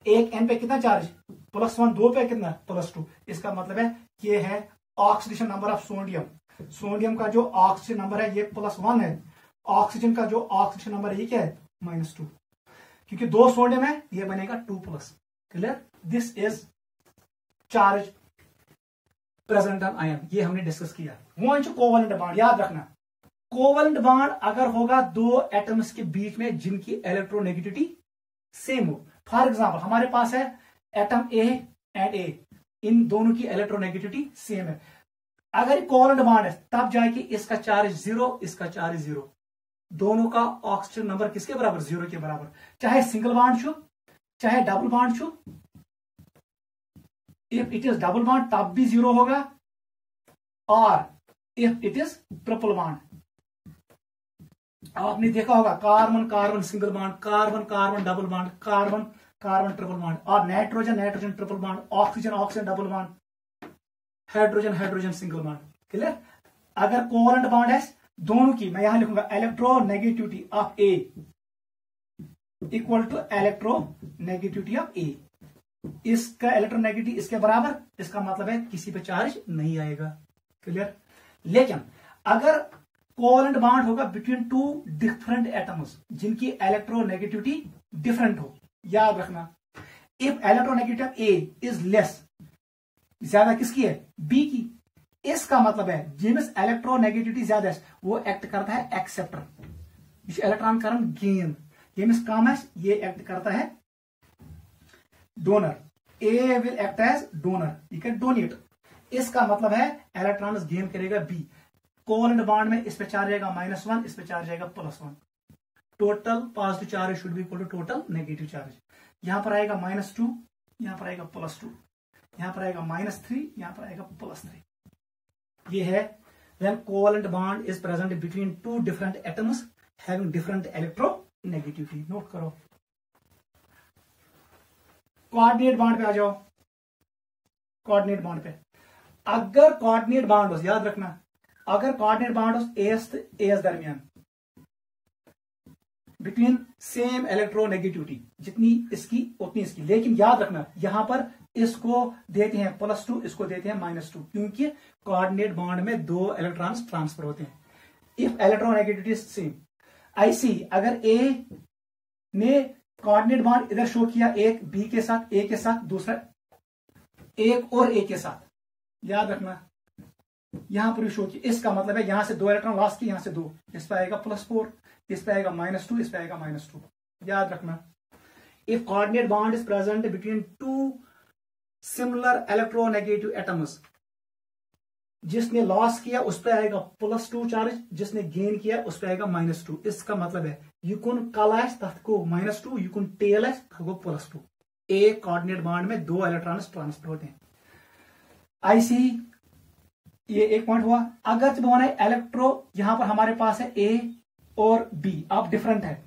एक N पे कितना चार्ज, +1, 2 पे कितना, +2। इसका मतलब है ये है oxidation number of sodium. Sodium का जो ऑक्सीजन नंबर है ये +1 है, ऑक्सीजन का जो ऑक्सीजन नंबर है ये क्या है -2, क्योंकि 2 सोडियम है ये बनेगा 2+। Clear? This is charge present on ion, ये हमने डिस्कस किया। वन कोवलेंट बॉन्ड, याद रखना कोवलेंट बॉन्ड अगर होगा 2 एटम्स के बीच में जिनकी इलेक्ट्रोनेगेटिविटी सेम हो। फॉर एग्जांपल हमारे पास है एटम ए एंड ए, इन दोनों की इलेक्ट्रोनेगेटिविटी सेम है। अगर कोवलेंट बॉन्ड है तब जाके इसका चार्ज 0, इसका चार्ज 0, दोनों का ऑक्सीजन नंबर किसके बराबर 0 के बराबर। चाहे सिंगल बॉन्ड छो चाहे डबल बॉन्ड छो, if it is double bond तब भी 0 होगा, और if it is triple bond, आपने देखा होगा carbon carbon single bond, carbon carbon double bond, carbon carbon triple bond, और nitrogen nitrogen triple bond, oxygen oxygen double bond, hydrogen hydrogen single bond. Clear? अगर covalent bond है दोनों की, मैं यहां लिखूंगा electronegativity of A equal to electronegativity of A, इसका electronegativity इसके बराबर, इसका मतलब है किसी पे चार्ज नहीं आएगा। क्लियर? लेकिन अगर कोवलेंट बॉन्ड होगा बिटवीन 2 डिफरेंट एटम्स जिनकी इलेक्ट्रोनेगेटिविटी डिफरेंट हो, याद रखना if electronegativity A is less, ज्यादा किसकी है बी की, इसका मतलब है जिनमें इलेक्ट्रोनेगेटिविटी ज्यादा है वो एक्ट करता है एक्सेप्टर, इलेक्ट्रॉन करंट गेन, जिनमें कम है ये एक्ट करता है donor, A will act as donor, you can donate, इसका मतलब है इलेक्ट्रॉन गेन करेगा बी। कोवलेंट बॉन्ड में इस पे चार्ज आएगा -1, इस पे चार्ज आएगा +1, total positive charge should be equal to total negative charge. यहां पर आएगा -2, यहां पर आएगा +2, यहां पर आएगा -3, यहां पर आएगा +3। ये है when covalent bond is present between 2 different atoms having different electronegativity. Note करो। कोऑर्डिनेट बॉन्ड पे आ जाओ। कोऑर्डिनेट बॉन्ड पे अगर कोऑर्डिनेट बॉन्ड हो, याद रखना अगर कोऑर्डिनेट बॉन्ड हो एस दरमियान बिटवीन सेम इलेक्ट्रोनेगेटिविटी, जितनी इसकी उतनी इसकी, लेकिन याद रखना यहां पर इसको देते हैं +2, इसको देते हैं -2, क्योंकि कोऑर्डिनेट बॉन्ड में 2 इलेक्ट्रॉन्स ट्रांसफर होते हैं। इफ इलेक्ट्रोनेगेटिविटी सेम, ऐसी अगर ए ने कोऑर्डिनेट बॉन्ड इधर शो किया, एक बी के साथ, ए के साथ, दूसरा एक और ए के साथ, याद रखना यहां पर भी शो किया, इसका मतलब है यहां से 2 इलेक्ट्रॉन लॉस किए, यहां से 2, इस पर आएगा +4, इस पे आएगा -2, इस पे आएगा -2। याद रखना if coordinate bond is present between 2 similar electronegative atoms, जिसने लॉस किया उस पे आएगा +2 चार्ज, जिसने गेन किया उस पे आएगा -2, इसका मतलब है युकुन कल तथ को -2, युकुन टेल तथ को +2। एक कोऑर्डिनेट बॉन्ड में 2 इलेक्ट्रॉन ट्रांसफर होते हैं। ऐसी ये एक पॉइंट हुआ। अगर जब हमारे इलेक्ट्रो, यहां पर हमारे पास है ए और बी, आप डिफरेंट है,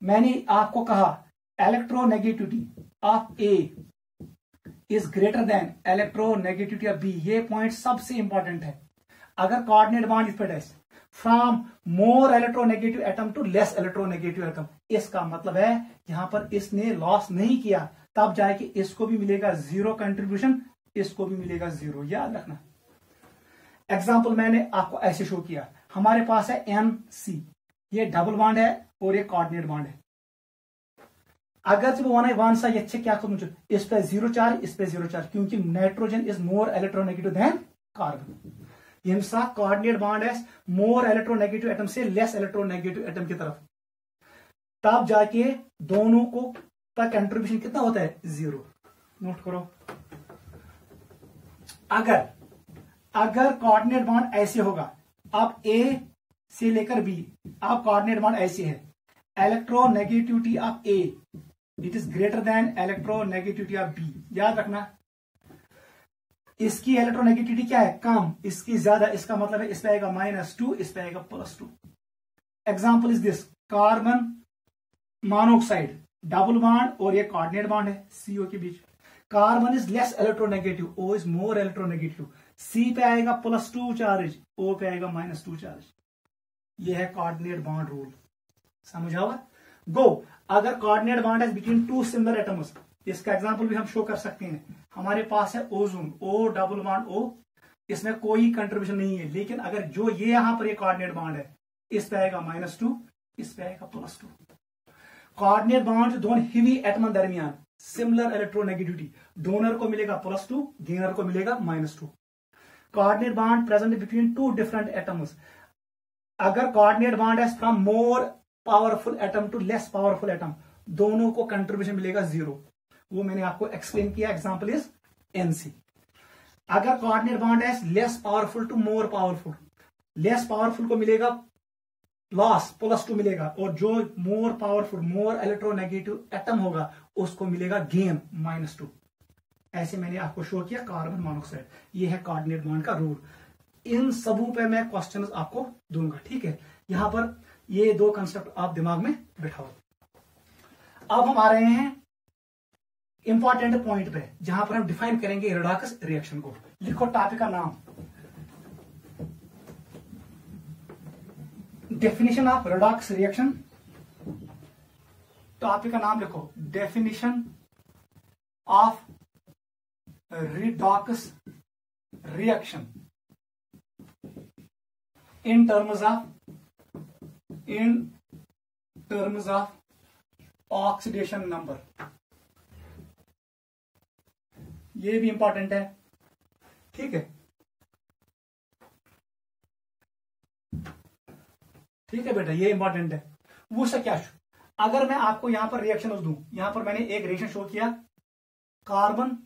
मैंने आपको कहा electronegativity of A is greater than electronegativity of B, ये पॉइंट सबसे इंपॉर्टेंट है। अगर coordinate bond is produce from more electronegative atom to less electronegative atom, इसका मतलब है यहां पर इसने लॉस नहीं किया, तब जाके इसको भी मिलेगा 0 कंट्रीब्यूशन, इसको भी मिलेगा 0। याद रखना एग्जाम्पल मैंने आपको ऐसे शो किया, हमारे पास है NC, ये डबल बॉन्ड है और ये कोऑर्डिनेट बॉन्ड है। अगर जब वन सा ये क्या करूं, इस पे 0 चार्ज, इस पे 0 चार्ज, क्योंकि nitrogen is more electronegative than carbon. ये साथ कोऑर्डिनेट बॉन्ड है मोर इलेक्ट्रोनेगेटिव एटम से लेस इलेक्ट्रोनेगेटिव एटम की तरफ, तब जाके दोनों को का कंट्रीब्यूशन कितना होता है 0। नोट करो। अगर कोऑर्डिनेट बॉन्ड ऐसे होगा, अब ए से लेकर बी, अब कोऑर्डिनेट बॉन्ड ऐसे है, electronegativity of A it is greater than electronegativity of B. याद रखना इसकी इलेक्ट्रोनेगेटिविटी क्या है कम, इसकी ज्यादा, इसका मतलब है इस पे आएगा -2, इस पे आएगा +2। Example is this, carbon monoxide double bond और ये कोऑर्डिनेट बॉन्ड है CO के बीच, carbon is less electronegative, O is more electronegative, C पे आएगा +2 चार्ज, O पे आएगा -2 चार्ज। ये है कोऑर्डिनेट बॉन्ड रूल, समझ आवा। गो, अगर कोऑर्डिनेट बॉन्ड है बिटवीन 2 सिमिलर एटम्स, इसका एग्जांपल भी हम शो कर सकते हैं। हमारे पास है ozone, O double bond O, इसमें कोई कंट्रीब्यूशन नहीं है, लेकिन अगर जो ये यहां पर ये कोऑर्डिनेट बॉन्ड है, इस पे आएगा -2, इस पे आएगा +2। कोऑर्डिनेट बॉन्ड दोनों हेवी एटम दरमियान सिमिलर इलेक्ट्रोनेगेटिविटी, डोनर को मिलेगा +2, गेनर को मिलेगा -2। Coordinate bond present between two different atoms, अगर कोऑर्डिनेट बॉन्ड है from more powerful atom to less powerful atom, दोनों को कंट्रीब्यूशन मिलेगा 0। वो मैंने आपको एक्सप्लेन किया, एग्जांपल इज NC। अगर कोऑर्डिनेट बॉन्ड है less powerful to more powerful, less powerful को मिलेगा लॉस +2 मिलेगा, और जो more powerful more electronegative atom होगा उसको मिलेगा गेन -2। ऐसे मैंने आपको शो किया कार्बन मोनोऑक्साइड। ये है कोऑर्डिनेट बॉन्ड का रूल। इन सबों पे मैं क्वेश्चंस आपको दूंगा, ठीक है। यहां पर ये 2 कंसेप्ट आप दिमाग में बिठाओ। अब हम आ रहे हैं इंपॉर्टेंट पॉइंट पे, जहां पर हम डिफाइन करेंगे रेडॉक्स रिएक्शन को। लिखो टॉपिक का नाम, definition of redox reaction. Topic का नाम लिखो, definition of redox reaction in terms of oxidation number। ये भी इंपॉर्टेंट है, ठीक है, ठीक है बेटा, ये इंपॉर्टेंट है। वो से क्या, अगर मैं आपको यहां पर रिएक्शन दूं, यहां पर मैंने एक रिएक्शन शो किया, कार्बन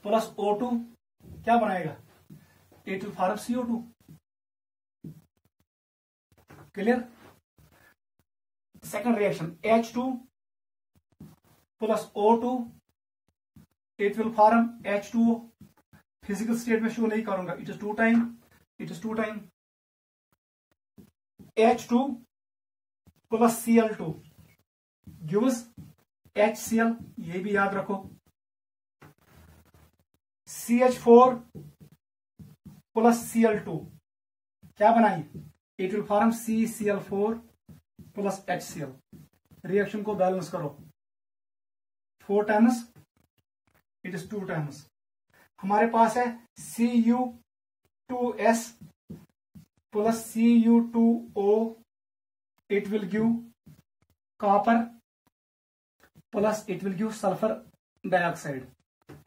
प्लस O2 क्या बनाएगा, it will form CO2। Clear. Second reaction H2 plus O2 it will form H2O। Physical state में शो नहीं करूंगा, it is 2 time H2 plus Cl2 gives HCl, ये भी याद रखो। CH4 प्लस Cl2 क्या बनाई, it will form CCl4 plus HCl। Reaction को बैलेंस करो, 4 टाइम्स, इट इज 2 टाइम्स। हमारे पास है Cu2S plus Cu2O, it will give copper plus it will give sulphur dioxide.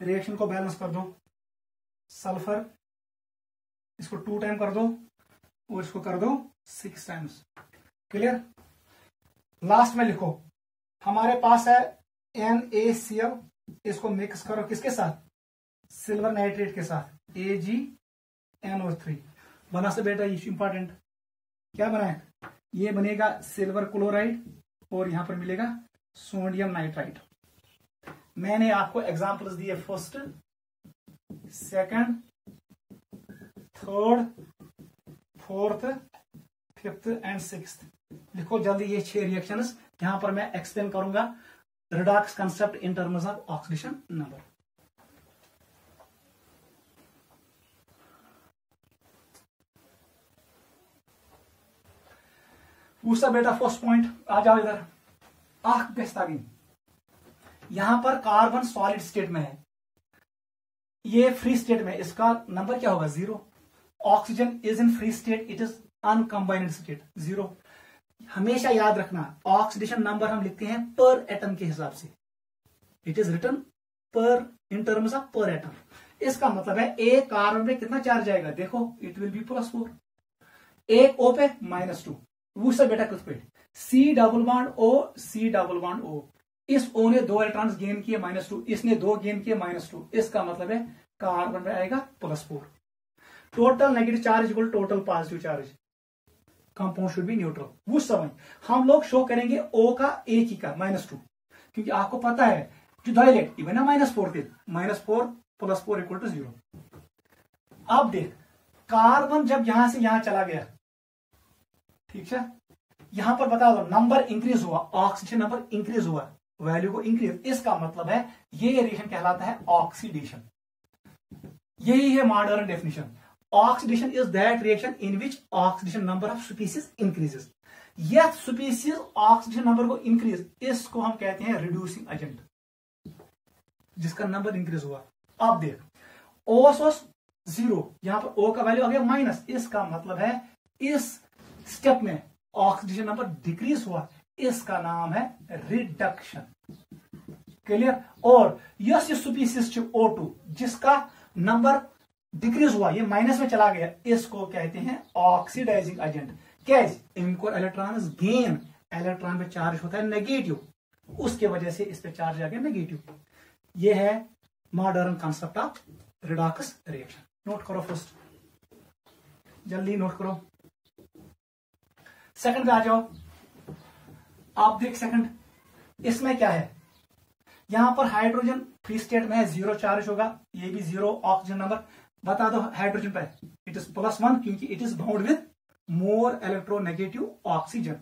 Reaction को बैलेंस कर दो, सल्फर इसको 2 टाइम कर दो और इसको कर दो 6 टाइम्स। क्लियर। लास्ट में लिखो, हमारे पास है NaCl, इसको मिक्स करो किसके साथ, सिल्वर नाइट्रेट के साथ, AgNO3 बना से बेटा, ये इंपॉर्टेंट क्या बना है, ये बनेगा सिल्वर क्लोराइड और यहां पर मिलेगा सोडियम नाइट्राइट। मैंने आपको एग्जांपल्स दिए, first, second, third, fourth, fifth and sixth. लिखो जल्दी ये 6 रिएक्शंस, यहां पर मैं एक्सप्लेन करूंगा redox concept in terms of oxidation number. पूछता बेटा फर्स्ट पॉइंट, आ जाओ इधर। आख गस्तागिन, यहां पर कार्बन सॉलिड स्टेट में है, ये फ्री स्टेट में, इसका नंबर क्या होगा 0। Oxygen is in free state, it is uncombined state 0। हमेशा याद रखना, ऑक्सीडेशन नंबर हम लिखते हैं पर एटम के हिसाब से, इट इज रिटन पर इन टर्म्स ऑफ पर एटम। इसका मतलब है एक कार्बन पे कितना चार्ज आएगा, देखो इट विल बी +4, एक O पे -2। वो सब बेटा कुछ पे C डबल बॉन्ड O, इस O ने 2 इलेक्ट्रॉन्स गेन किए -2, इसने 2 गेन किए -2। इसका मतलब है कार्बन पे आएगा +4। Total negative charge equal total positive charge, compound should be neutral. उस समय हम लोग शो करेंगे O का एक ही का -2, क्योंकि आपको पता है जो दो इलेक्ट्रॉन इवन -4 थे, -4 + 4 = 0। अब देख, कार्बन जब यहां से यहां चला गया, ठीक है, यहां पर बता दो नंबर इंक्रीज हुआ, ऑक्सीजन नंबर इंक्रीज हुआ, वैल्यू को इंक्रीज। इसका मतलब है ये रिएक्शन कहलाता है ऑक्सीडेशन। यही है modern definition. Oxidation is that reaction in which oxidation number of species increases. यह स्पीसीज ऑक्सीडेशन नंबर को इंक्रीज, इसको हम कहते हैं रिड्यूसिंग एजेंट, जिसका नंबर इंक्रीज हुआ। अब देख, OH 0, यहां पर O का वैल्यू आ गया माइनस, इसका मतलब है इस स्टेप में ऑक्सीडेशन नंबर डिक्रीज हुआ, इसका नाम है रिडक्शन। क्लियर। और यस स्पीसीज O2 जिसका नंबर डिक्रीज हुआ, ये माइनस में चला गया, इसको कहते हैं ऑक्सीडाइजिंग एजेंट। कैसे? इनको इलेक्ट्रॉन गेन, इलेक्ट्रॉन पे चार्ज होता है नेगेटिव, उसके वजह से इस पे चार्ज आ गया नेगेटिव। ये है modern concept of redox reaction. Note करो फर्स्ट, जल्दी नोट करो। सेकंड पे आ जाओ। आप देख सेकंड, इसमें क्या है, यहां पर हाइड्रोजन फ्री स्टेट में है, 0 चार्ज होगा, ये भी 0 ऑक्सीजन नंबर। बता दो हाइड्रोजन पे इट इज +1 क्योंकि it is bound with more electronegative oxygen.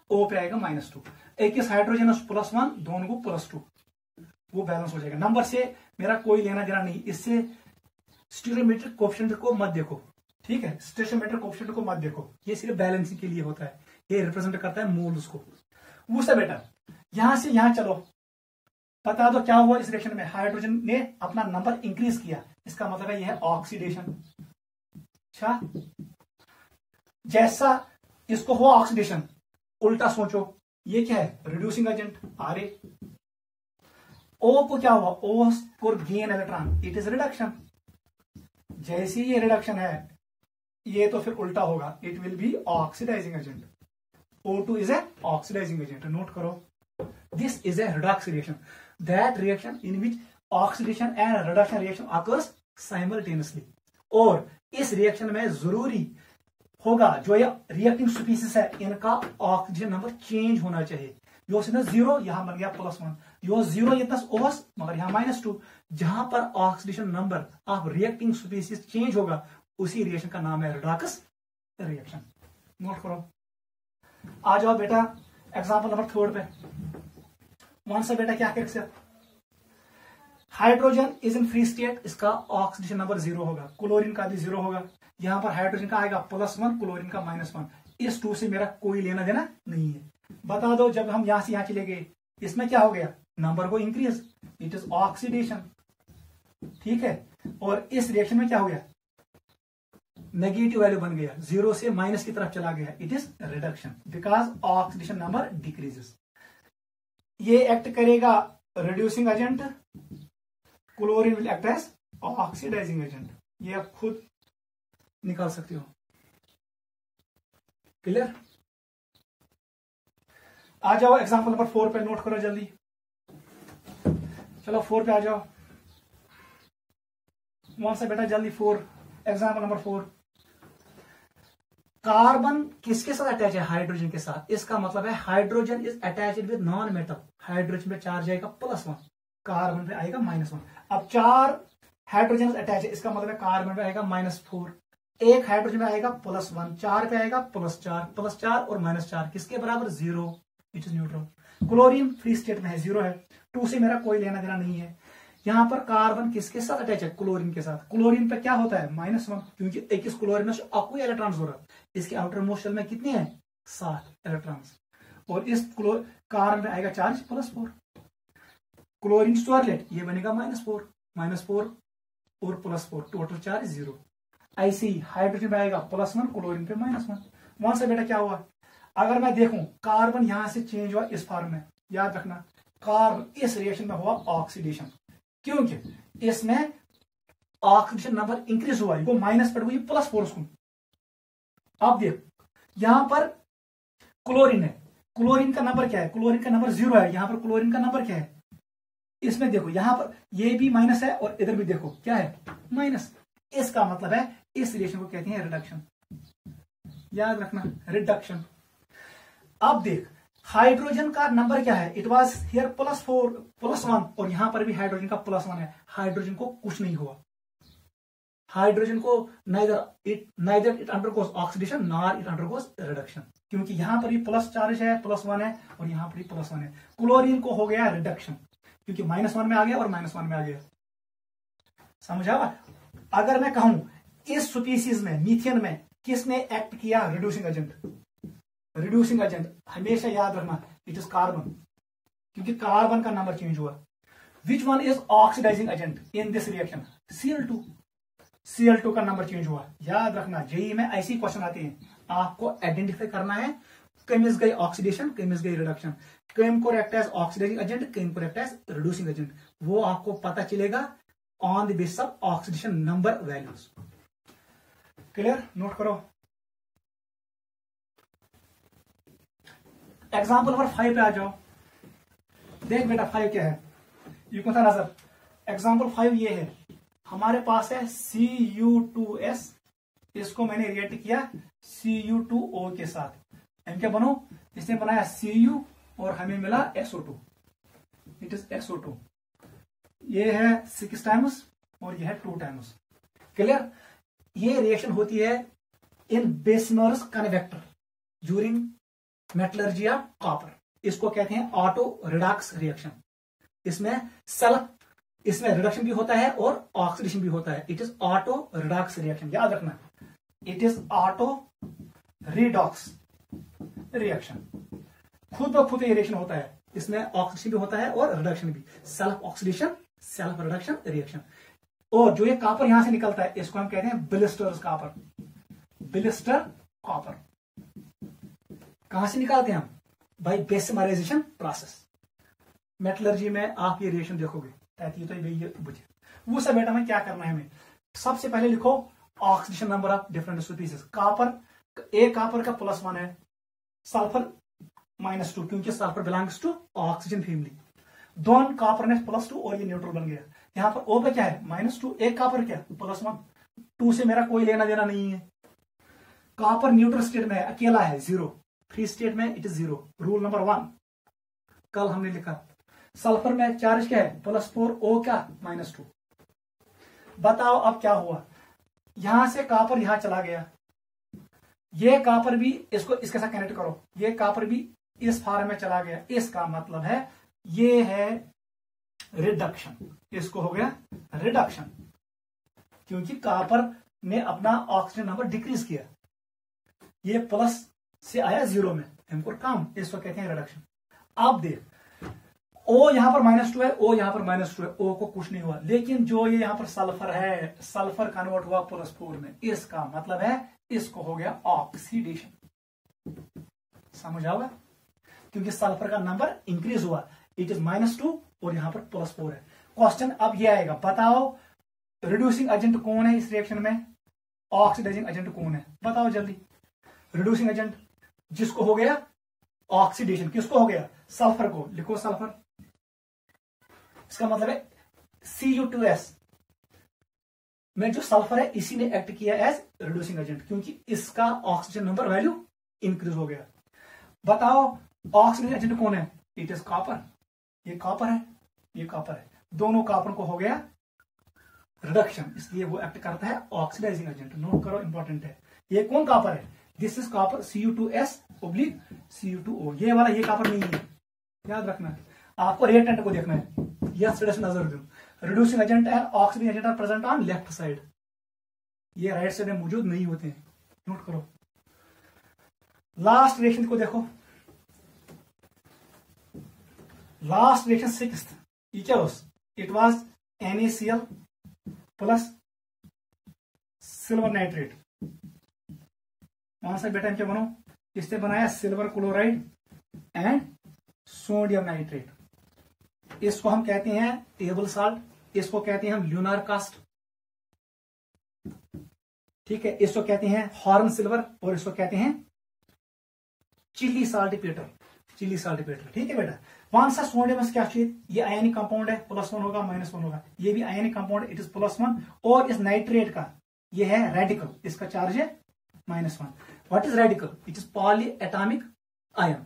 O पे आएगा -2। एक इस हाइड्रोजन +1, दोनों को +2, वो बैलेंस हो जाएगा। नंबर से मेरा कोई लेना देना नहीं, इससे स्टीरियोमेट्रिक कोएफिशिएंट को मत देखो, ठीक है, स्टीरियोमेट्रिक कोएफिशिएंट को मत देखो, ये सिर्फ बैलेंसिंग के लिए होता है, ये रिप्रेजेंट करता है मोल्स को। उससे बेटा यहां से यहां चलो, बता दो क्या हुआ इस रिएक्शन में, हाइड्रोजन ने अपना नंबर इंक्रीज किया, इसका मतलब है यह है ऑक्सीडेशन। अच्छा, जैसा इसको हुआ ऑक्सीडेशन, उल्टा सोचो, ये क्या है, रिड्यूसिंग एजेंट Ra। O को क्या हुआ, O को gain electron, it is reduction. जैसे ये रिडक्शन है, ये तो फिर उल्टा होगा, it will be oxidising agent. O2 is a oxidising agent. Note करो, this is a redox reaction, that reaction in which oxidation and reduction reaction occurs simultaneously. और इस रिएक्शन में जरूरी होगा जो ये रिएक्टिंग स्पीसीज है, इनका ऑक्सीजन नंबर चेंज होना चाहिए। यो 0 यहां बन गया +1, यो 0 ये OH मगर यहां -2। जहां पर oxidation number of reacting species change होगा, उसी रिएक्शन का नाम है रिडॉक्स रिएक्शन। नोट करो। आ जाओ बेटा एग्जांपल नंबर 3 पे। वहां से बेटा क्या करें, hydrogen is in free state, इसका ऑक्सीडेशन नंबर 0 होगा, क्लोरीन का भी 0 होगा। यहां पर हाइड्रोजन का आएगा +1, क्लोरीन का -1। इस 2 से मेरा कोई लेना देना नहीं है। बता दो जब हम यहां से यहां चले गए, इसमें क्या हो गया, नंबर को इंक्रीज, इट इज ऑक्सीडेशन, ठीक है। और इस रिएक्शन में क्या हो गया, नेगेटिव वैल्यू बन गया, 0 से माइनस की तरफ चला गया, it is reduction because oxidation number decreases. ये एक्ट करेगा reducing agent, chlorine will act as oxidising agent. ये आप खुद निकाल सकते हो। क्लियर। आ जाओ एग्जांपल नंबर 4 पे, नोट करो जल्दी। चलो 4 पे आ जाओ। वहां से बेटा जल्दी 4, एग्जांपल नंबर 4। कार्बन किसके साथ अटैच है, हाइड्रोजन के साथ। इसका मतलब है hydrogen is attached with non metal, hydrogen पे चार्ज आएगा +1, कार्बन पे आएगा -1। अब 4 हाइड्रोजन अटैच है, इसका मतलब है कार्बन पे आएगा -4, एक हाइड्रोजन में आएगा +1, 4 पे आएगा +4, +4 और -4 किसके बराबर, 0, it is neutral. Chlorine free state में है, 0 है, 2 से मेरा कोई लेना देना नहीं है। यहां पर कार्बन किसके साथ अटैच है, क्लोरीन के साथ। क्लोरीन पे क्या होता है, -1, क्योंकि एक इस क्लोरीन में आपको इलेक्ट्रॉन जरूरत, इसके आउटर मोस्ट शेल में कितने हैं, 7 इलेक्ट्रॉन, और इस कार्बन पे आएगा चार्ज +4। क्लोरीन स्टोरलेट ये बनेगा -4 और +4, टोटल चार्ज 0। ऐसे ही हाइड्रोजन पे आएगा +1, क्लोरीन पे -1। वहां से बेटा क्या हुआ, अगर मैं देखूं कार्बन यहां से चेंज हुआ इस फॉर्म में, याद रखना कार्बन इस रिएक्शन में हुआ ऑक्सीडेशन, क्योंकि इसमें ऑक्सीडेशन नंबर इंक्रीज हुआ, वो माइनस पर हुई +4 उसको। अब देख यहां पर क्लोरीन है, क्लोरीन का नंबर क्या है, क्लोरीन का नंबर 0 है, यहां पर क्लोरीन का नंबर क्या है, इसमें देखो यहां पर ये भी माइनस है और इधर भी देखो क्या है, माइनस। इसका मतलब है इस रिएक्शन को कहते हैं रिडक्शन, याद रखना रिडक्शन। अब देख हाइड्रोजन का नंबर क्या है, इट वाज हियर +1 और यहां पर भी हाइड्रोजन का +1 है, हाइड्रोजन को कुछ नहीं हुआ, हाइड्रोजन को neither it undergoes oxidation nor it undergoes reduction, क्योंकि यहां पर भी प्लस चार्ज है, +1 है और यहां पर भी +1 है। क्लोरीन को हो गया रिडक्शन क्योंकि -1 में आ गया और -1 में आ गया, समझा। अगर मैं कहूं इस स्पीसीज में मीथेन में किसने एक्ट किया, रिड्यूसिंग एजेंट, रिड्यूसिंग एजेंट हमेशा याद रखना इट इज कार्बन, क्योंकि कार्बन का नंबर चेंज हुआ। Which one is oxidising agent in this reaction, Cl2, Cl2 का नंबर चेंज हुआ। याद रखना जेई में ऐसी क्वेश्चन आते हैं, आपको आइडेंटिफाई करना है कमिस गई ऑक्सीडेशन, कमिस गई रिडक्शन, कम को एक्ट एज ऑक्सीडाइजिंग एजेंट, कम को एक्ट एज रिड्यूसिंग एजेंट, वो आपको पता चलेगा on the basis of oxidation number values. Clear? Note करो। एग्जाम्पल नंबर 5 पे आ जाओ। देख बेटा 5 क्या है, ये कौन सा नजर। एग्जाम्पल 5 ये है, हमारे पास है Cu2S, इसको मैंने रिएक्ट किया Cu2O के साथ, हम क्या बनो, इसने बनाया Cu और हमें मिला SO2, इट इज SO2। ये है 6 टाइम्स और ये है 2 टाइम्स। क्लियर? ये रिएक्शन होती है in Bessemer's converter during metallurgy of copper, इसको कहते हैं ऑटो रिडॉक्स रिएक्शन। इसमें रिडक्शन भी होता है और ऑक्सीडेशन भी होता है। It is auto redox reaction, याद रखना, it is auto redox reaction. खुद ब खुद ये रिएक्शन होता है, इसमें ऑक्सीडेशन भी होता है और रिडक्शन भी, self oxidation self reduction reaction. और जो ये कॉपर यहां से निकलता है इसको हम कहते हैं ब्लिस्टर्स कॉपर, ब्लिस्टर कॉपर। कहां से निकालते हैं हम? Bye बेसमराइजेशन process. मेटलर्जी में आप ये रिएक्शन देखोगे, बुझे वो सब बेटा में क्या करना है हमें। सबसे पहले लिखो oxidation number of different species. Copper, एक कॉपर का +1 है, सल्फर -2, क्योंकि sulphur belongs to oxygen family. दोनों कॉपर ने +2 और ये न्यूट्रल बन गया। यहाँ पर O पे क्या है -2, एक कॉपर क्या +1, 2 से मेरा कोई लेना देना नहीं है। कॉपर न्यूट्रल स्टेट में है, अकेला है 0, फ्री स्टेट में इट इज 0। रूल नंबर 1 कल हमने लिखा। सल्फर में चार्ज क्या है +4, O क्या -2। बताओ अब क्या हुआ, यहां से कॉपर यहां चला गया, ये कॉपर भी इसको इसके साथ कनेक्ट करो, ये कॉपर भी इस फॉर्म में चला गया। इसका मतलब है ये है रिडक्शन, इसको हो गया रिडक्शन, क्योंकि कॉपर ने अपना ऑक्सीजन नंबर डिक्रीज किया, ये प्लस से आया 0 में, हमको कम, इसको कहते हैं रिडक्शन। अब देख O यहां पर -2 है, O यहां पर -2 है, O को कुछ नहीं हुआ, लेकिन जो ये यहां पर सल्फर है, सल्फर कन्वर्ट हुआ +4 में, इसका मतलब है इसको हो गया ऑक्सीडेशन। समझ आओगे? क्योंकि सल्फर का नंबर इंक्रीज हुआ, इट इज -2 और यहां पर +4 है। क्वेश्चन अब ये आएगा, बताओ रिड्यूसिंग एजेंट कौन है इस रिएक्शन में, ऑक्सीडाइजिंग एजेंट कौन है, बताओ जल्दी। रिड्यूसिंग एजेंट जिसको हो गया ऑक्सीडेशन, किसको हो गया, सल्फर को। लिखो सल्फर, इसका मतलब है Cu2S में जो सल्फर है इसी ने एक्ट किया एज रिड्यूसिंग एजेंट, क्योंकि इसका ऑक्सीजन नंबर वैल्यू इंक्रीज हो गया। बताओ ऑक्सीजन एजेंट कौन है, इट इज कॉपर, ये कॉपर है, ये कॉपर है, दोनों कॉपर को हो गया रिडक्शन, इसलिए वो एक्ट करता है ऑक्सीडाइजिंग एजेंट। नोट करो, इंपॉर्टेंट है। ये कौन कॉपर है, this is copper Cu2S oblique Cu2O, ये वाला ये कॉपर नहीं है, याद रखना। आपको रिएक्टेंट को देखना है, यस नजर दो। Reducing agent and oxidation agent are present on left side, ये राइट साइड में मौजूद नहीं होते हैं। नोट करो। लास्ट रिएक्शन को देखो, लास्ट रिएक्शन 6th, ये क्या was? It was NaCl plus silver nitrate. वहां से बेटा क्या बनो, इसने बनाया silver chloride and sodium nitrate. इसको हम कहते हैं टेबल साल्ट, इसको कहते हैं हम ल्यूनार कास्ट, ठीक है। इसको कहते हैं हॉर्न सिल्वर और इसको कहते हैं चिली साल्ट पेटर, चिली साल्ट पेटर, ठीक है बेटा। वहां से सोडियम क्या चीज, ये आयनिक कंपाउंड है, +1 होगा -1 होगा, ये भी आयनिक कंपाउंड, इट इज +1। और इस नाइट्रेट का ये है रेडिकल, इसका चार्ज है -1। What is radical, it is polyatomic ion,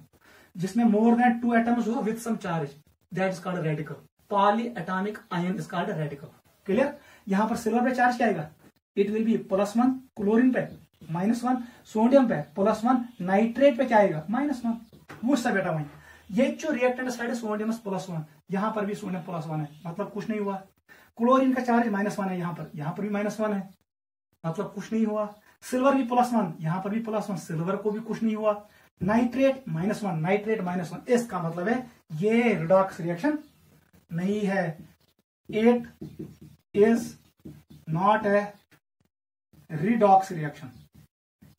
जिसमें मोर देन 2 एटम्स हो with some charge, that is called radical. Polyatomic ion is called radical. Clear? यहां पर सिल्वर पे चार्ज क्या आएगा, इट विल बी +1, क्लोरीन पे -1, sodium पे +1, nitrate पे क्या आएगा -1। वो सब बेटा वहीं, ये जो रिएक्टेंट साइड है सोडियम +1, यहां पर भी सोडियम +1 है, मतलब कुछ नहीं हुआ। क्लोरीन का चार्ज -1 है, यहां पर भी -1 है, मतलब कुछ नहीं हुआ। सिल्वर भी +1, यहां पर भी +1, सिल्वर को भी कुछ नहीं हुआ। नाइट्रेट -1, नाइट्रेट -1, इसका मतलब है ये रिडॉक्स रिएक्शन नहीं है, it is not A redox reaction.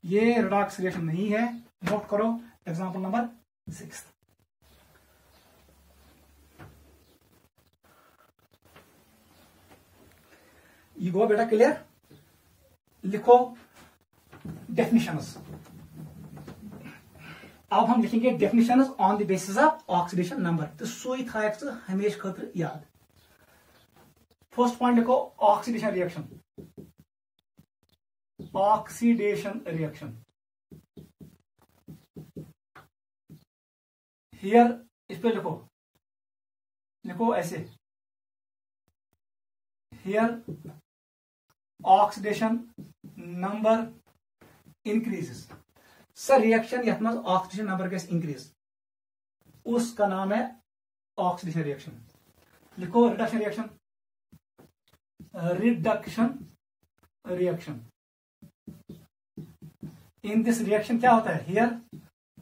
ये रिडॉक्स रिएक्शन नहीं है, नोट करो एग्जांपल नंबर 6। ये गो बेटा क्लियर। लिखो डेफिनिशंस। अब हम लिखेंगे definitions on the basis of oxidation number, तो सोई थायक हमेशा खतर याद। फर्स्ट पॉइंट लिखो oxidation reaction. Oxidation reaction here, इस पे लिखो, लिखो ऐसे, हियर ऑक्सीडेशन नंबर इंक्रीजेस। सर रिएक्शन यथ मज ऑक्सीडेशन नंबर गैस इंक्रीज, उसका नाम है ऑक्सीडेशन रिएक्शन। लिखो reduction reaction. Reduction reaction, in this reaction क्या होता है, here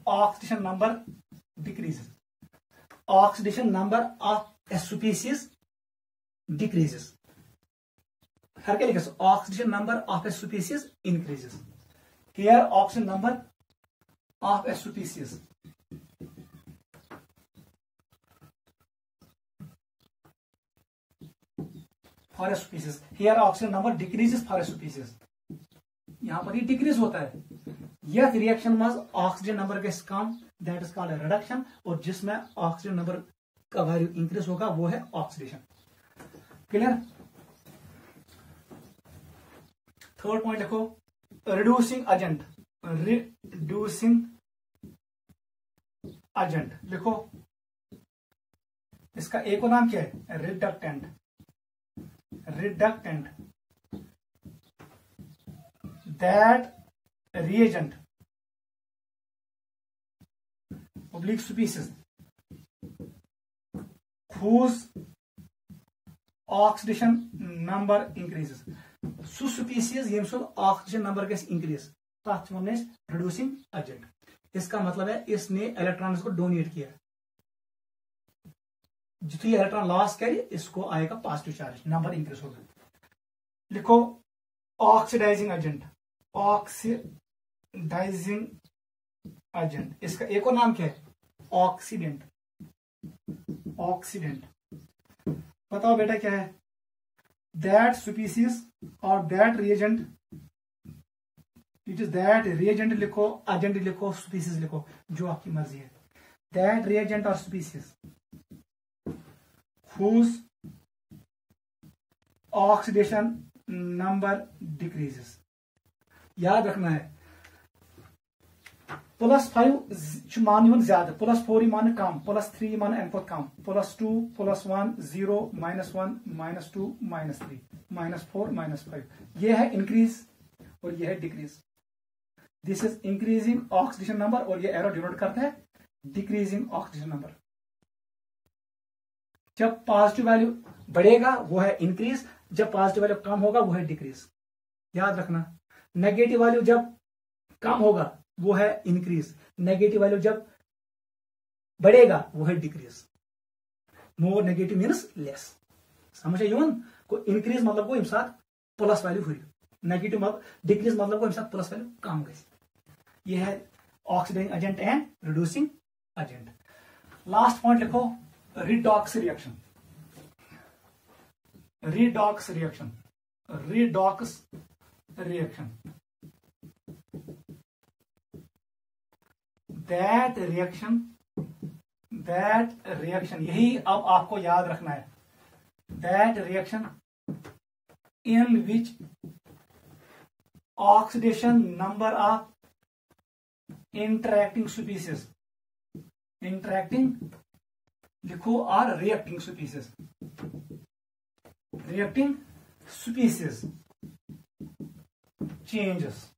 oxidation number decreases, oxidation number of a species decreases. हर क्या लिखे, oxidation number of a species increases, here oxygen number of a species for a species, here oxygen number decreases for a species। यहां पर ये decrease होता है। यह reaction में ऑक्सीजन नंबर के कम, दैट इज कॉल्ड रिडक्शन, और जिसमें ऑक्सीजन नंबर का वैल्यू इंक्रीज होगा वो है ऑक्सीडेशन। क्लियर। थर्ड पॉइंट लिखो रिड्यूसिंग एजेंट। रिड्यूसिंग एजेंट लिखो, इसका एक को नाम क्या है, reductant. Reductant that reagent oblique species whose oxidation number increases। सु स्पीसीज यम सो oxygen number gets increase, that one reducing agent. इसका मतलब है इसने इलेक्ट्रॉन्स को डोनेट किया, जितनी इलेक्ट्रॉन लॉस करे इसको आएगा पॉजिटिव चार्ज, नंबर इंक्रीज होगा। लिखो ऑक्सीडाइजिंग एजेंट। ऑक्सीडाइजिंग एजेंट, इसका एक और नाम क्या है, ऑक्सीडेंट। ऑक्सीडेंट बताओ बेटा क्या है, दैट स्पीसीज और that reagent, it is that reagent लिखो, एजेंट लिखो, स्पीसीज लिखो, जो आपकी मर्जी है। दैट रिएजेंट और species whose oxidation number decreases. याद रखना है +5 मान ज्यादा, +4 मान कम, +3 मान अम कम, +2 +1 0 -1 -2 -3 -4 -5। यह है इंक्रीज और यह है decrease. This is increasing oxidation number, और यह एरो डिनोट करता है डिक्रीजिंग ऑक्सीडेशन नंबर। जब पॉजिटिव वैल्यू बढ़ेगा वो है इंक्रीज, जब पॉजिटिव वैल्यू कम होगा वो है डिक्रीज। याद रखना, नेगेटिव वैल्यू जब कम होगा वो है इंक्रीज, नेगेटिव वैल्यू जब बढ़ेगा वो है decrease. More negative means less. समझे यून को इंक्रीज मतलब को साथ प्लस वैल्यू हुई, नेगेटिव मतलब डिक्रीज मतलब को साथ प्लस वैल्यू कम गई। यह है oxidising agent and reducing agent. Last point लिखो redox reaction. Redox reaction, redox reaction that reaction, यही अब आपको याद रखना है। That reaction in which oxidation number of interacting species, interacting लिखो, और reacting species, reacting species changes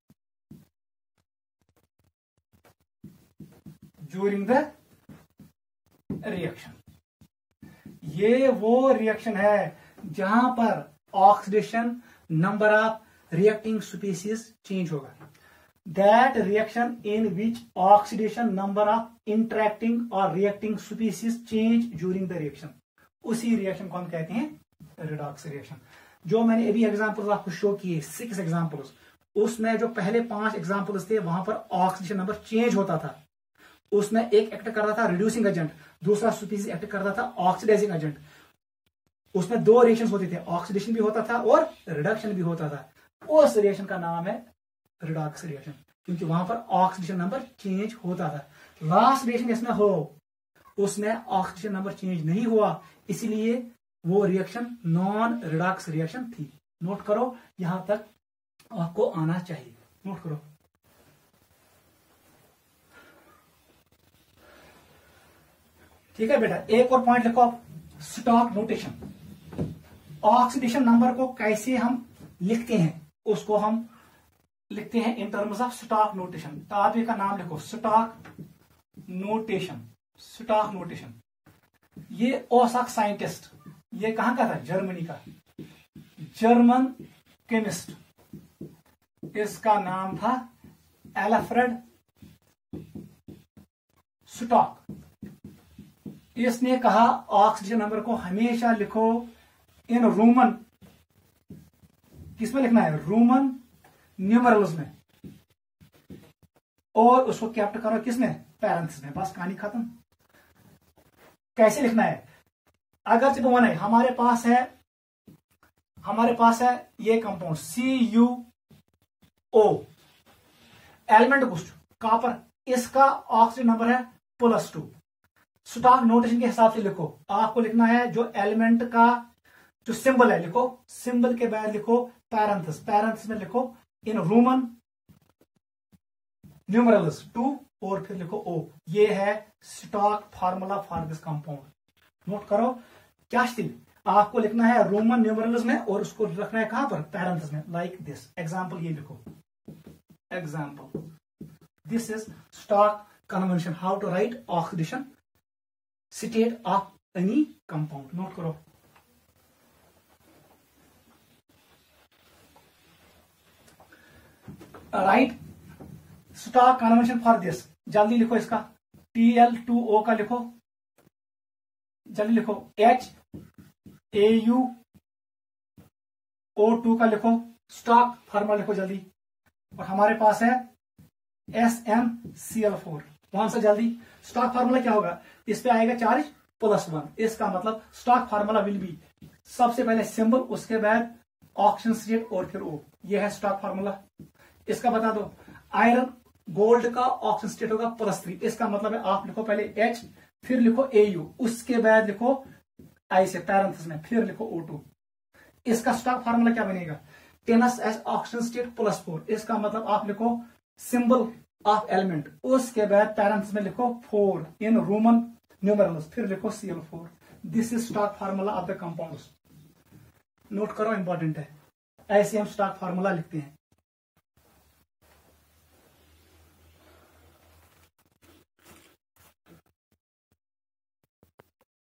during the reaction. ये वो रिएक्शन है जहां पर oxidation number of reacting species change होगा। That reaction in which oxidation number of interacting और reacting species change during the reaction, उसी रिएक्शन को हम कहते हैं रिडॉक्स रिएक्शन। जो मैंने अभी एग्जांपल्स आपको शो किए 6 एग्जांपल्स, उसमें जो पहले 5 एग्जाम्पल्स थे वहां पर ऑक्सीडेशन नंबर चेंज होता था। उसमें एक एक्ट कर रहा था रिड्यूसिंग एजेंट, दूसरा स्पीसीज एक्ट कर रहा था ऑक्सीडाइजिंग एजेंट। उसमें 2 रिएक्शंस होते थे, ऑक्सीडेशन भी होता था और रिडक्शन भी होता था। उस रिएक्शन का नाम है रिडॉक्स रिएक्शन, क्योंकि वहां पर ऑक्सीडेशन नंबर चेंज होता था। लास्ट रिएक्शन इसमें हो, उसमें ऑक्सीडेशन नंबर चेंज नहीं हुआ, इसलिए वो रिएक्शन नॉन रिडॉक्स रिएक्शन थी। नोट करो, यहां तक आपको आना चाहिए। नोट करो। ठीक है बेटा, एक और पॉइंट लिखो आप, स्टॉक नोटेशन। ऑक्सीडेशन नंबर को कैसे हम लिखते हैं, उसको हम लिखते हैं इन terms of stock notation. Topic का नाम लिखो, स्टॉक नोटेशन। स्टॉक नोटेशन, ये ओसाक साइंटिस्ट, ये कहां का था? जर्मनी का, जर्मन केमिस्ट, इसका नाम था एल्फ्रेड स्टॉक। इसने कहा ऑक्सीजन नंबर को हमेशा लिखो इन रोमन, किसमें लिखना है? रोमन न्यूमरल्स में, और उसको कैप्ट करो किसमें? पैरेंथेसिस में। बस कहानी खत्म। कैसे लिखना है? अगर सिर्फ वन है, हमारे पास है ये कंपाउंड CuO, एलिमेंट कुछ कॉपर, इसका ऑक्सीजन नंबर है +2। स्टॉक नोटेशन के हिसाब से लिखो, आपको लिखना है जो एलिमेंट का जो सिंबल है लिखो, सिंबल के बाद लिखो पैरेंथेसिस, पैरेंथेसिस में लिखो इन रोमन न्यूमरल्स 2 और फिर लिखो O। ये है stock formula for this compound. Note करो, क्या स्टिल आपको लिखना है रोमन न्यूमरल्स में और उसको रखना है कहां पर? पैरेंथेसिस में, लाइक दिस। एग्जांपल ये लिखो, example, this is stock convention, how to write oxidation state of any compound. Note करो। Write stock convention for this, जल्दी लिखो इसका, Tl2O का लिखो, जल्दी लिखो, HAuO2 का लिखो, स्टॉक फार्मूला लिखो जल्दी। और हमारे पास है SnCl4, कौन सा? जल्दी। स्टॉक फार्मूला क्या होगा? इस पे आएगा चार्ज +1, इसका मतलब स्टॉक फार्मूला विल बी, सबसे पहले सिंबल, उसके बाद ऑक्सीजन स्टेट और फिर O। यह है स्टॉक फार्मूला। इसका बता दो, आयरन गोल्ड का ऑक्सीजन स्टेट होगा +3, इसका मतलब है आप लिखो पहले H, फिर लिखो Au, उसके बाद लिखो I से पैरेंथेसिस में, फिर लिखो O2। इसका स्टॉक फार्मूला क्या बनेगा? टेनस एस ऑक्सीजन स्टेट +4, इसका मतलब आप लिखो सिंबल ऑफ एलिमेंट, उसके बाद पैरेंथेसिस में लिखो 4 इन रोमन न्यूमरल्स, फिर लिखो Cl4। This is stock formula of the compounds. Note करो, इंपॉर्टेंट है, ऐसे हम स्टॉक फार्मूला लिखते हैं।